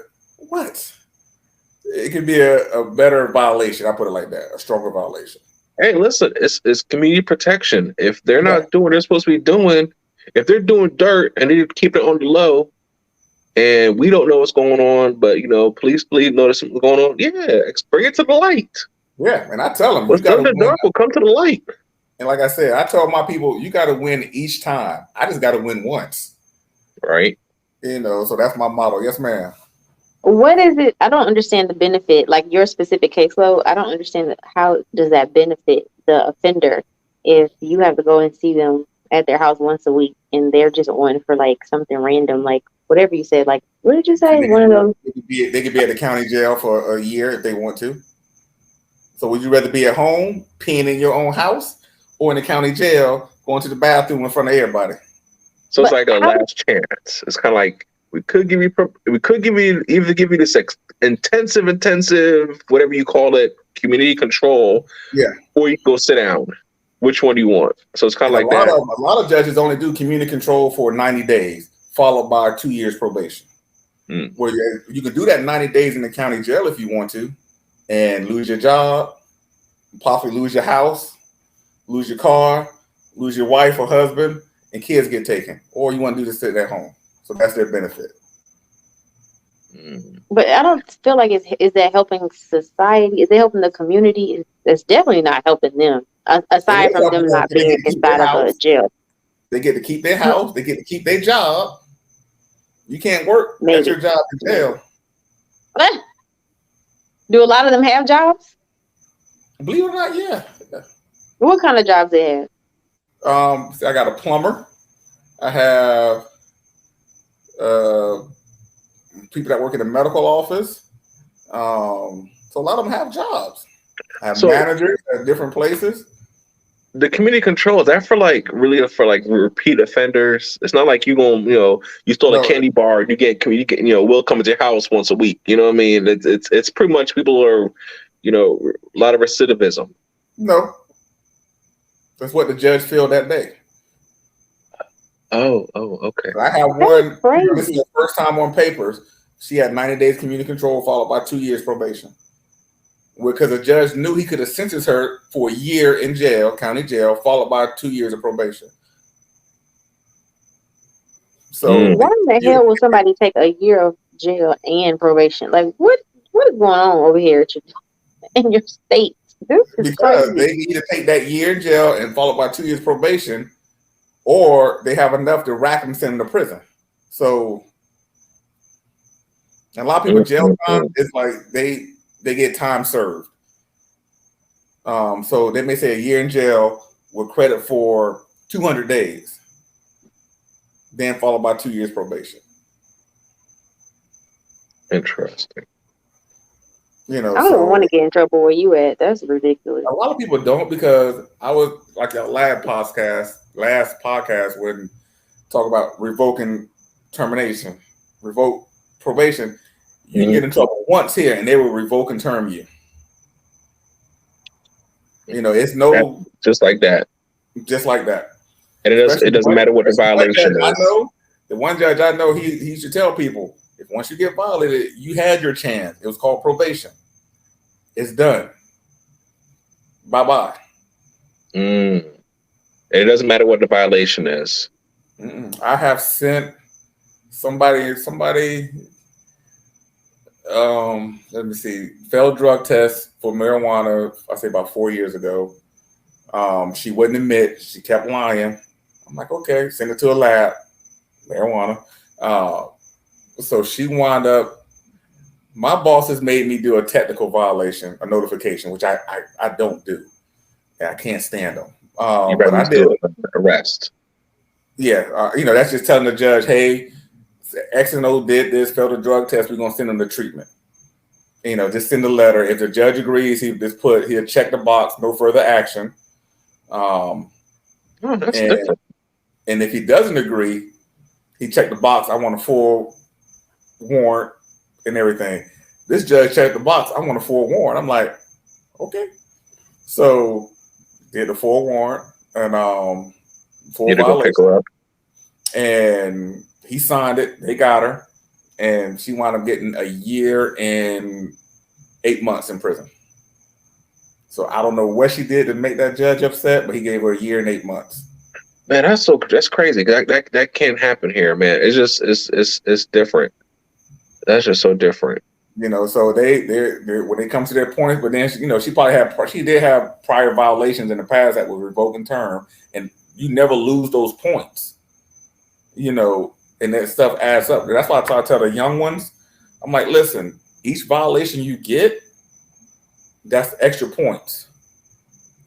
can be a better violation. I put it like that, a stronger violation. Hey, listen, it's community protection. If they're not doing what they're supposed to be doing, if they're doing dirt and they keep it on the low, and we don't know what's going on, but you know, please notice something going on. Yeah, bring it to the light. Yeah, and I tell them, what's done in the dark will come to the light. And like I said, I tell my people, you got to win each time. I just got to win once. Right. You know, so that's my motto. Yes, ma'am. What is it? I don't understand the benefit, like your specific caseload. I don't understand how does that benefit the offender if you have to go and see them at their house once a week and they're just on for like something random, like whatever you said. Like, what did you say? One of those. They could be at the county jail for a year if they want to. So would you rather be at home, peeing in your own house, or in the county jail, going to the bathroom in front of everybody? So it's like a last chance. It's kind of like we could give you this intensive, whatever you call it, community control. Yeah. Or you can go sit down. Which one do you want? So it's kind of like that. A lot of judges only do community control for 90 days, followed by 2 years probation. Where you can do that 90 days in the county jail if you want to, and lose your job, possibly lose your house, lose your car, lose your wife or husband, and kids get taken. Or you want to do this sit at home. So that's their benefit. But I don't feel like is that helping society? Is it helping the community? It's definitely not helping them. Aside from them not being inside of a jail. They get to keep their house. They get to keep their job. You can't work at your job in jail. What? Do a lot of them have jobs? Believe it or not, yeah. What kind of jobs they have? I got a plumber. I have people that work in the medical office. So a lot of them have jobs. I have managers at different places. The community control, is that for repeat offenders? It's not like you stole a candy bar and you get we'll come to your house once a week. You know what I mean? It's pretty much people are, a lot of recidivism. No. That's what the judge feel that day. Oh, okay. I have one, this is the first time on papers, she had 90 days community control followed by 2 years probation. Because the judge knew he could have sentenced her for a year in jail, county jail, followed by 2 years of probation. So why in the hell would somebody take a year of jail and probation? Like, what is going on over here in your state? This is because crazy. they either take that year in jail and followed by 2 years probation, or they have enough to rack them and send them to prison. So a lot of people jail time is like they get time served. So they may say a year in jail with credit for 200 days, then followed by 2 years probation. Interesting. I don't want to get in trouble where you at. That's ridiculous. A lot of people don't, because I was like a last podcast when talk about revoke probation. You can get in trouble once here, and they will revoke and term you. It's no just like that. Just like that. And it doesn't matter what the violation is. The one judge I know, he should tell people, if once you get violated, you had your chance. It was called probation. It's done. Bye-bye. And it doesn't matter what the violation is. I have sent somebody, let me see, failed drug test for marijuana, I say about 4 years ago. She wouldn't admit, she kept lying. I'm like, okay, send it to a lab, marijuana. So she wound up, my bosses made me do a technical violation, a notification, which I don't do. I can't stand them. But I did arrest. Yeah, that's just telling the judge, hey, X and O did this, failed a drug test, we're gonna send them to treatment. Just send a letter. If the judge agrees, he'll check the box, no further action. That's different. And if he doesn't agree, he checked the box, I want a full warrant and everything. This judge checked the box, I want a full warrant. I'm like, okay. So did the full warrant and full violation. Pick her up. And he signed it. They got her, and she wound up getting a year and 8 months in prison. So I don't know what she did to make that judge upset, but he gave her a year and 8 months. Man, that's crazy. That can't happen here, man. It's just it's different. That's just so different. So they when they come to their points, but then she did have prior violations in the past that were revoking term, and you never lose those points. And that stuff adds up. That's why I try to tell the young ones, I'm like, listen, each violation you get, that's extra points.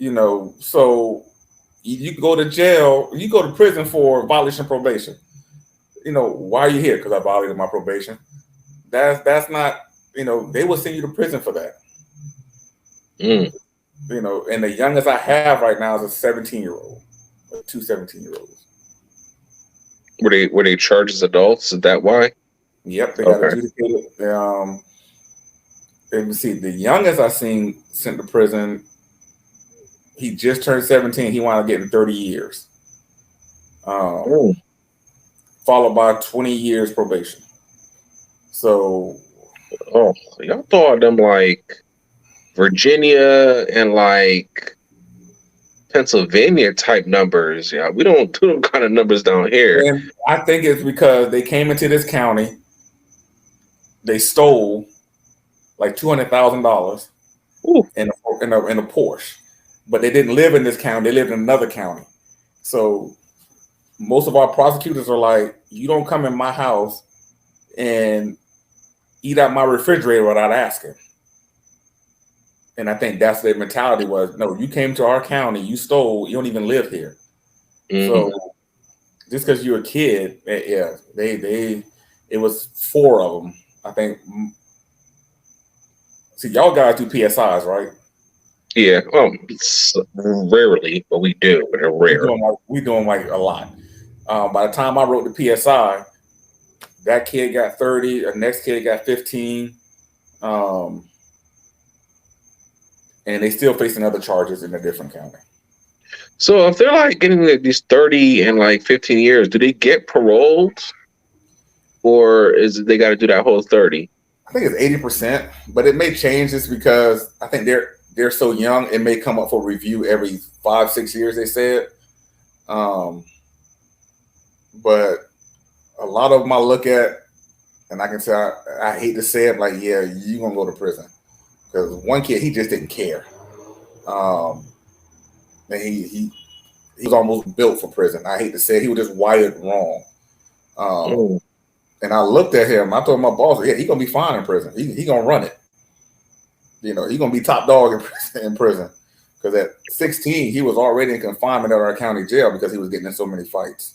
So you go to jail, you go to prison for violation of probation. Why are you here? Because I violated my probation. That's not, they will send you to prison for that. And the youngest I have right now is a 17-year-old, two 17-year-olds. Were they charged as adults? Is that why? Yep, they got adjudicated. Let me see. The youngest I seen sent to prison, he just turned 17. He wound up getting 30 years, followed by 20 years probation. So, y'all thought them like Virginia and like Pennsylvania type numbers. Yeah, we don't do them kind of numbers down here. And I think it's because they came into this county, they stole like $200,000 in a Porsche, but they didn't live in this county. They lived in another county. So most of our prosecutors are like, you don't come in my house and eat out my refrigerator without asking. And I think that's their mentality was, no, you came to our county, you stole, you don't even live here. So just because you're a kid, it was 4 of them, I think. See, y'all guys do PSIs, right? Yeah, rarely, but we do, but they're rare. We're doing like a lot. By the time I wrote the PSI, that kid got 30, the next kid got 15. And they still facing other charges in a different county. So if they're like getting like these 30 and like 15 years, do they get paroled, or is it they got to do that whole 30? I think it's 80%, but it may change just because I think they're so young. It may come up for review every 5-6 years. They said, but a lot of them I look at, and I can say I hate to say it, like, yeah, you gonna go to prison. Because one kid, he just didn't care. And he was almost built for prison. I hate to say it, he was just wired wrong. And I looked at him. I told my boss, yeah, he gonna be fine in prison. He gonna run it. You know, he gonna be top dog in prison. Because at 16, he was already in confinement at our county jail because he was getting in so many fights.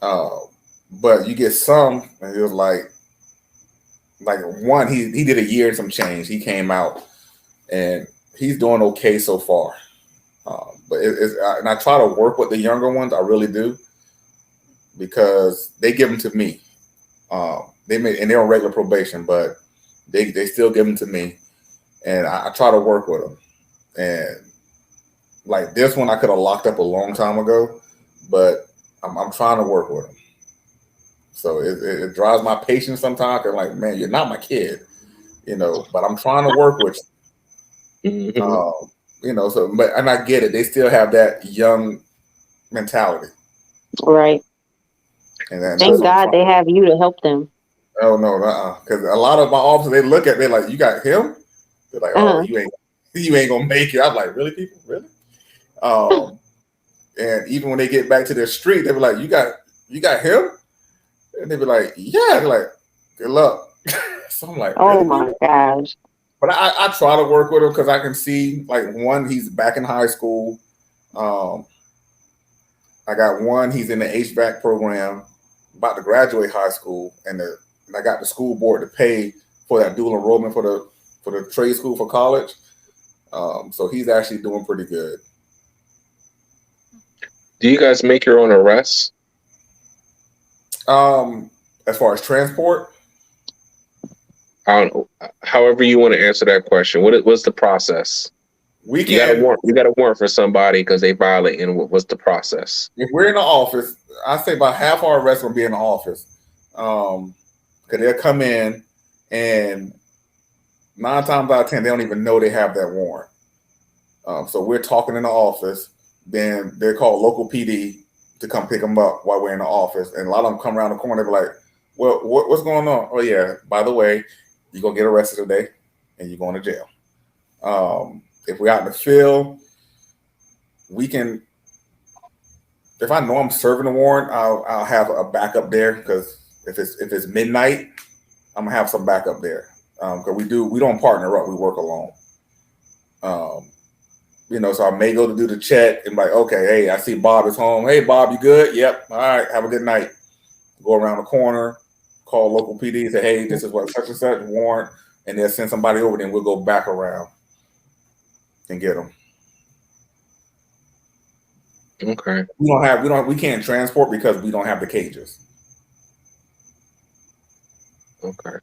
But you get some, and it was like one, he did a year and some change. He came out, and he's doing okay so far. But and I try to work with the younger ones. I really do, because they give them to me. And they're on regular probation, but they still give them to me, and I try to work with them. And like this one, I could have locked up a long time ago, but I'm trying to work with them. So it drives my patience sometimes. Cause like, man, you're not my kid, you know, but I'm trying to work with you. You know, so and I get it. They still have that young mentality, right? And then thank God they have you to help them. Oh no, because a lot of my officers, they're like, you got him. They're like, oh, you ain't gonna make it. I'm like, really, people, really? And even when they get back to their street, they be like, you got him, and they be like, yeah. They're like, good luck. So I'm like, oh really, my people? gosh. But I try to work with him because I can see, like, one, he's back in high school. I got one, he's in the HVAC program, about to graduate high school, and I got the school board to pay for that dual enrollment for the trade school for college. So he's actually doing pretty good. Do you guys make your own arrests? As far as transport? I don't know. However you want to answer that question. What's the process? You got a warrant for somebody because they violate, and what's the process? If we're in the office, I say about half our arrests will be in the office. Because they'll come in, and 9 times out of 10, they don't even know they have that warrant. So we're talking in the office, then they're called local PD to come pick them up while we're in the office. And a lot of them come around the corner, they're like, well, what's going on? Oh yeah, by the way, you're going to get arrested today and you're going to jail. If we're out in the field, we can, if I know I'm serving a warrant, I'll have a backup there, because if it's midnight, I'm gonna have some backup there. Because we don't partner up, we work alone. You know, so I may go to do the check and be like, okay, hey, I see Bob is home. Hey, Bob, you good? Yep. All right, have a good night. Go around the corner, call local PD, say, hey, this is what such and such warrant, and they'll send somebody over, then we'll go back around and get them. Okay. We can't transport because we don't have the cages. Okay.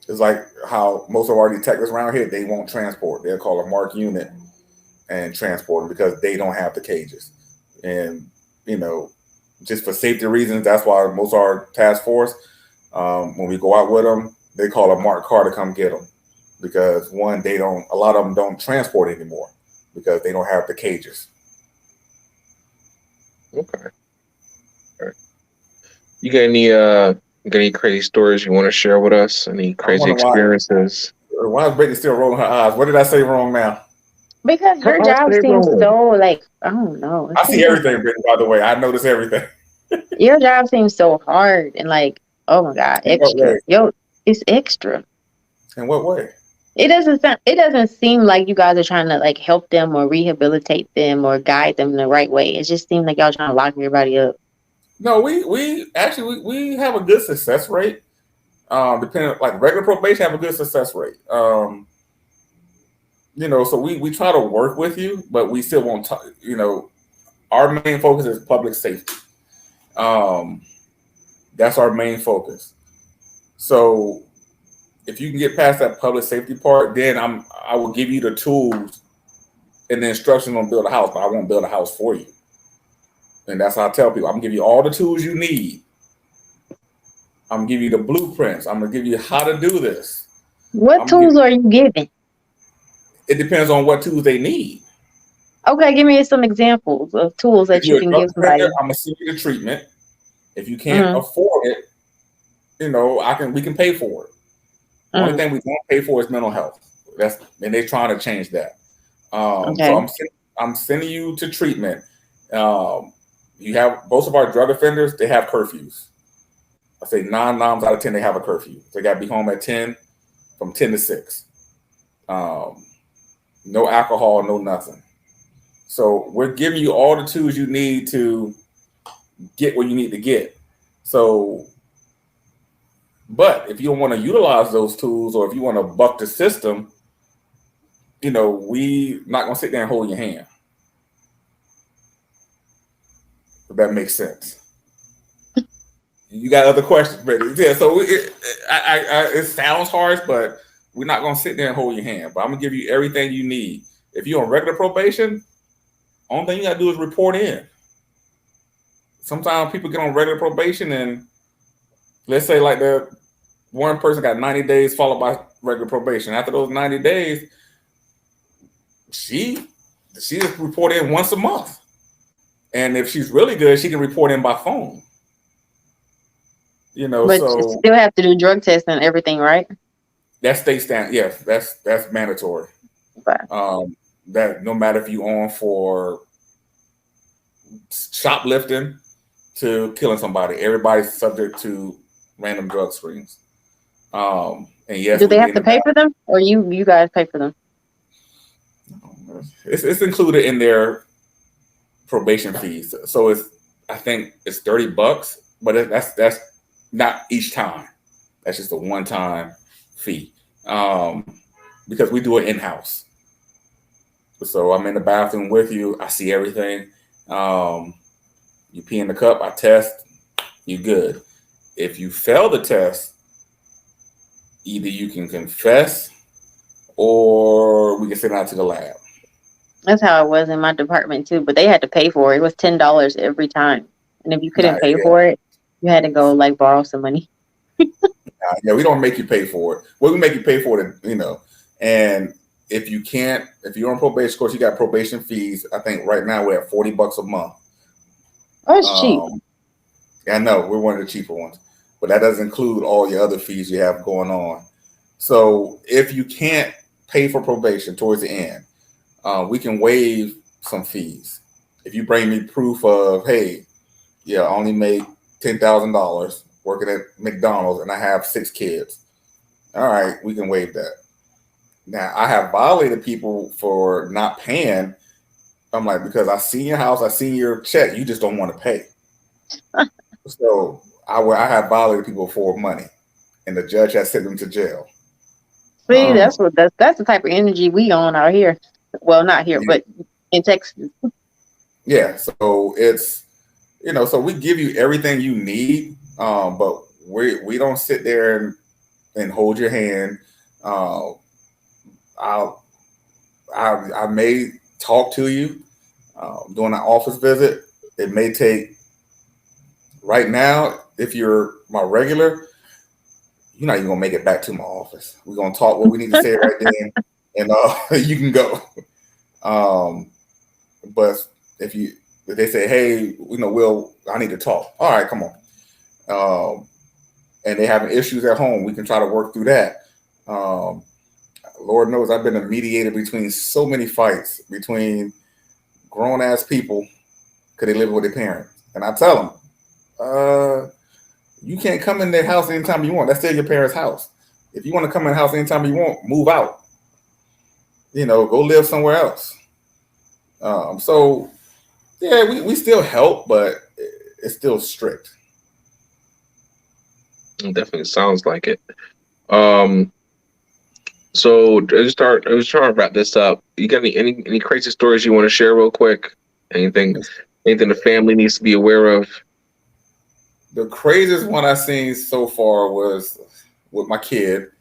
It's like how most of our detectives around here, they won't transport. They'll call a marked unit and transport them because they don't have the cages. And, you know, just for safety reasons, that's why most of our task force, when we go out with them, they call a marked car to come get them. Because one, a lot of them don't transport anymore because they don't have the cages. Okay. All right. You got any crazy stories you want to share with us? Any crazy experiences? Why is Brittany still rolling her eyes? What did I say wrong now? Because your job seems so, like, I don't know. I see everything, Brittany, by the way. I notice everything. Your job seems so hard and, like, oh my God, extra. It's extra. In what way? It doesn't seem like you guys are trying to, like, help them or rehabilitate them or guide them in the right way. It just seems like y'all trying to lock everybody up. No, we actually have a good success rate. Depending, like, regular probation have a good success rate. You know, so we try to work with you, but we still won't. You know, our main focus is public safety. That's our main focus. So if you can get past that public safety part, then I will give you the tools and the instructions on build a house, but I won't build a house for you. And that's how I tell people, I'm gonna give you all the tools you need. I'm gonna give you the blueprints. I'm gonna give you how to do this. What tools are you giving? It depends on what tools they need. Okay, give me some examples of tools that you can give somebody. I'm gonna send you the treatment. If you can't afford it, we can pay for it. Only thing we don't pay for is mental health. And they're trying to change that. So I'm sending you to treatment. You have most of our drug offenders, they have curfews. I say 9 times out of 10 they have a curfew. They got to be home at 10, from 10 to 6. No alcohol, no nothing. So we're giving you all the tools you need to get what you need to get. So, but if you don't want to utilize those tools, or if you want to buck the system, we not gonna sit there and hold your hand. If that makes sense. You got other questions, Betty? Yeah. So it sounds harsh, but we're not gonna sit there and hold your hand. But I'm gonna give you everything you need. If you're on regular probation, only thing you gotta do is report in. Sometimes people get on regular probation, and let's say like the one person got 90 days followed by regular probation. After those 90 days, she just report in once a month. And if she's really good, she can report in by phone. But you still have to do drug tests and everything, right? That's state standard. Yes, that's mandatory. Okay. That no matter if you on for shoplifting to killing somebody, everybody's subject to random drug screens. And yes, do they have to pay for them, or you guys pay for them? It's included in their probation fees. So I think it's $30, but that's not each time. That's just a one-time fee. Because we do it in-house. So I'm in the bathroom with you. I see everything. You pee in the cup, I test, you good. If you fail the test, either you can confess or we can send it out to the lab. That's how it was in my department too, but they had to pay for it. It was $10 every time. And if you couldn't pay for it, you had to go borrow some money. Yeah, we don't make you pay for it. Well, we make you pay for it, and if you're on probation, of course, you got probation fees. I think right now we're at $40 a month. Oh, it's cheap. I know, we're one of the cheaper ones, but that doesn't include all your other fees you have going on. So if you can't pay for probation towards the end, we can waive some fees. If you bring me proof of, hey, I only made $10,000 working at McDonald's and I have 6 kids. All right, we can waive that. Now, I have violated people for not paying. I'm like, because I seen your house, I seen your check, you just don't want to pay. So I have violated people for money, and the judge has sent them to jail. See, that's the type of energy we on out here. Well, not here, but in Texas. Yeah, so it's so we give you everything you need, but we don't sit there and hold your hand. I may talk to you during an office visit. It may take. Right now, if you're my regular, you're not even gonna make it back to my office. We're gonna talk what we need to say right then, and you can go. But if they say, hey, Will, I need to talk. All right, come on. And they having issues at home, we can try to work through that. Lord knows I've been a mediator between so many fights between grown ass people because they live with their parents, and I tell them. You can't come in their house anytime you want. That's still your parents' house. If you want to come in the house anytime you want, move out. Go live somewhere else. So yeah, we still help, but it's still strict. It definitely sounds like it. So I was trying to wrap this up. You got any crazy stories you want to share real quick? Anything the family needs to be aware of? The craziest one I've seen so far was with my kid.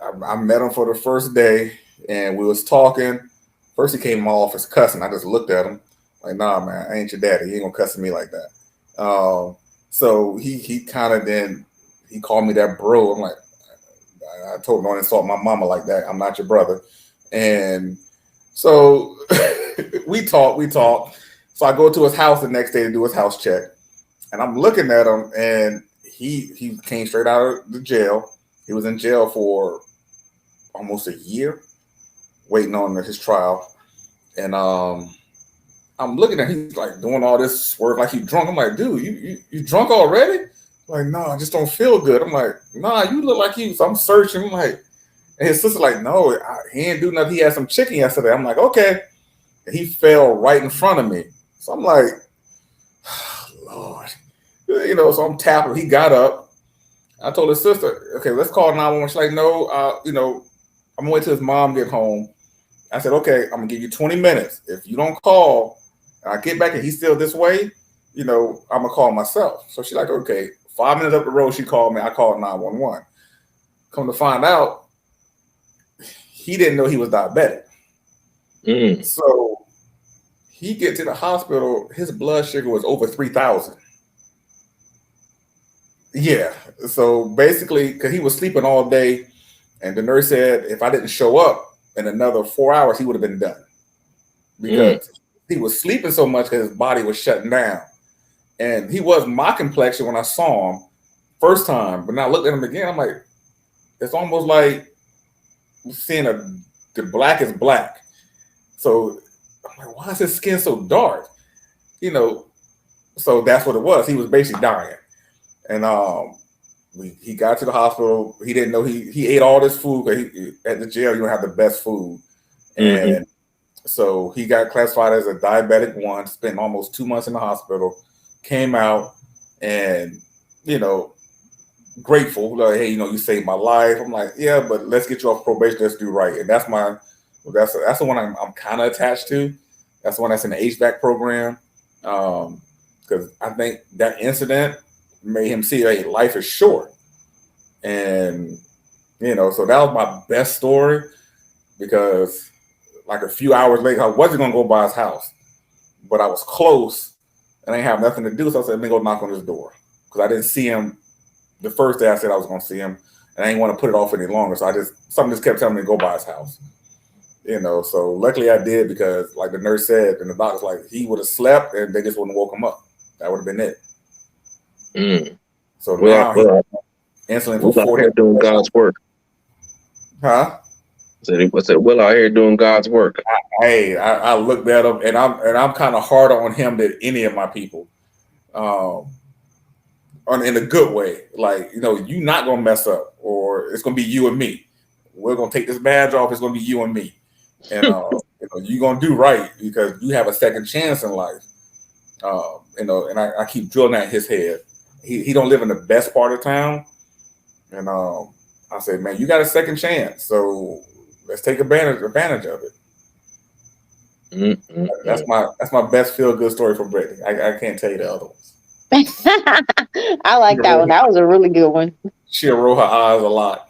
I met him for the first day, and we was talking. First, he came in my office cussing. I just looked at him like, "Nah, man, I ain't your daddy. You ain't gonna cuss at me like that." So he kind of then he called me that bro. I'm like, I told him don't insult my mama like that. I'm not your brother. And so we talk. So I go to his house the next day to do his house check. And I'm looking at him, and he came straight out of the jail. He was in jail for almost a year, waiting on his trial. And I'm looking at him, he's like doing all this swerve like he's drunk. I'm like, dude, you drunk already? Like, no, I just don't feel good. I'm like, nah, you look like you. So I'm searching. I'm like, and his sister's like, no, he ain't do nothing. He had some chicken yesterday. I'm like, okay. And he fell right in front of me. So I'm like, oh, Lord. You know, so I'm tapping. He got up. I told his sister, okay, let's call 911. She's like, no, you know, I'm gonna wait till his mom get home. I said, okay, I'm gonna give you 20 minutes. If you don't call, and I get back and he's still this way, you know, I'm gonna call myself. So she's like, okay. 5 minutes up the road, she called me. I called 911. Come to find out, he didn't know he was diabetic. So he gets to the hospital. His blood sugar was over 3,000. Yeah. So basically, because he was sleeping all day, and the nurse said if I didn't show up in another 4 hours, he would have been done because he was sleeping so much that his body was shutting down. And he was my complexion when I saw him first time, but now I looked at him again. I'm like, it's almost like seeing the blackest black. So I'm like, why is his skin so dark? You know, so that's what it was. He was basically dying. And he got to the hospital. He didn't know he ate all this food because at the jail you don't have the best food. And so he got classified as a diabetic 1, spent almost 2 months in the hospital, came out, and, you know, grateful. Like, hey, you know, you saved my life. I'm like, yeah, but let's get you off probation. Let's do right. And that's the one I'm kind of attached to. That's the one that's in the HVAC program. Because I think that incident made him see, hey, life is short. And, you know, so that was my best story because like a few hours later, I wasn't going to go by his house, but I was close and I didn't have nothing to do. So I said, let me go knock on his door because I didn't see him the first day I said I was going to see him and I didn't want to put it off any longer. So something just kept telling me to go by his house, you know, so luckily I did because like the nurse said and the doctor's like, he would have slept and they just wouldn't have woke him up. That would have been it. So now he's insulin for 40 days. Doing God's work. Huh? What's it? Will out here doing God's work. I looked at him and I'm kind of harder on him than any of my people. In a good way. Like, you know, you're not gonna mess up or it's gonna be you and me. We're gonna take this badge off, it's gonna be you and me. And you know, you're gonna do right because you have a second chance in life. You know, and I keep drilling that in his head. He don't live in the best part of town. And I said, man, you got a second chance. So let's take advantage of it. That's my best feel good story for Brittany. I can't tell you the other ones. I like that one. That was a really good one. She'll roll her eyes a lot.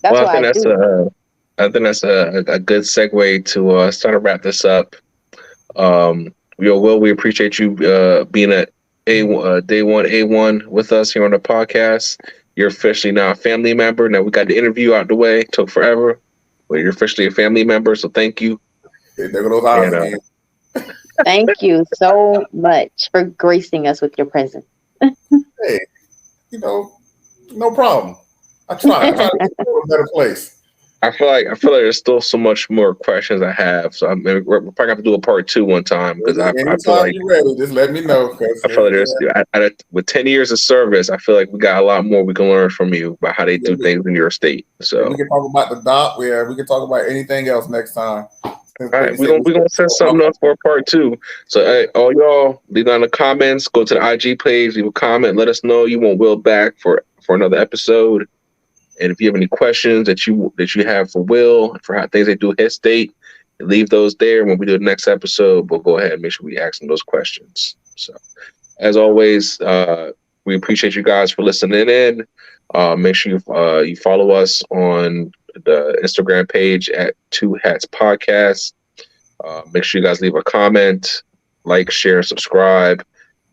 I think that's a good segue to start to wrap this up. Will, we appreciate you being a day one A1 with us here on the podcast. You're officially now a family member. Now we got the interview out the way. It took forever, but you're officially a family member. So thank you. There go those eyes again. Thank you so much for gracing us with your presence. Hey, you know, no problem. I try to get to a better place. I feel like there's still so much more questions I have. So we're probably gonna have to do a part 2 one time because I feel like you're ready, just let me know. I feel like with 10 years of service, I feel like we got a lot more we can learn from you about how they do things in your state. So we can talk about the doc. We can talk about anything else next time. All right, we're gonna send something else for part 2. So hey, all y'all, leave down the comments. Go to the IG page, leave a comment, let us know you want Will back for another episode. And if you have any questions that you have for Will, for how things they do at his state, leave those there. When we do the next episode, we'll go ahead and make sure we ask them those questions. So, as always, we appreciate you guys for listening in. Make sure you follow us on the Instagram page at 2 Hats Podcast. Make sure you guys leave a comment, like, share, subscribe.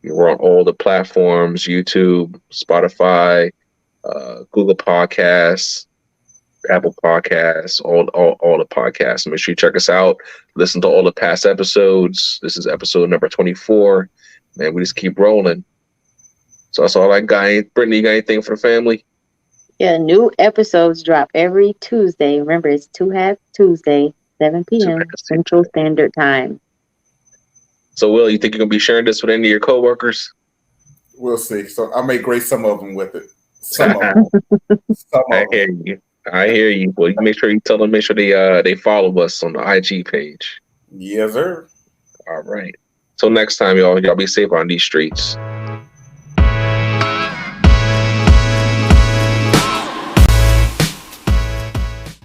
We're on all the platforms: YouTube, Spotify, Google Podcasts, Apple Podcasts, all the podcasts. Make sure you check us out. Listen to all the past episodes. This is episode number 24. Man, we just keep rolling. So that's all I got. Brittany, you got anything for the family? Yeah, new episodes drop every Tuesday. Remember, it's 2 Half Tuesday, 7 p.m. Central Standard Time. So, Will, you think you're going to be sharing this with any of your coworkers? We'll see. So I may grace some of them with it. Some of them. I hear you. I hear you. Well, you make sure you tell them, make sure they follow us on the IG page. Yes, sir. All right. Till next time, y'all be safe on these streets.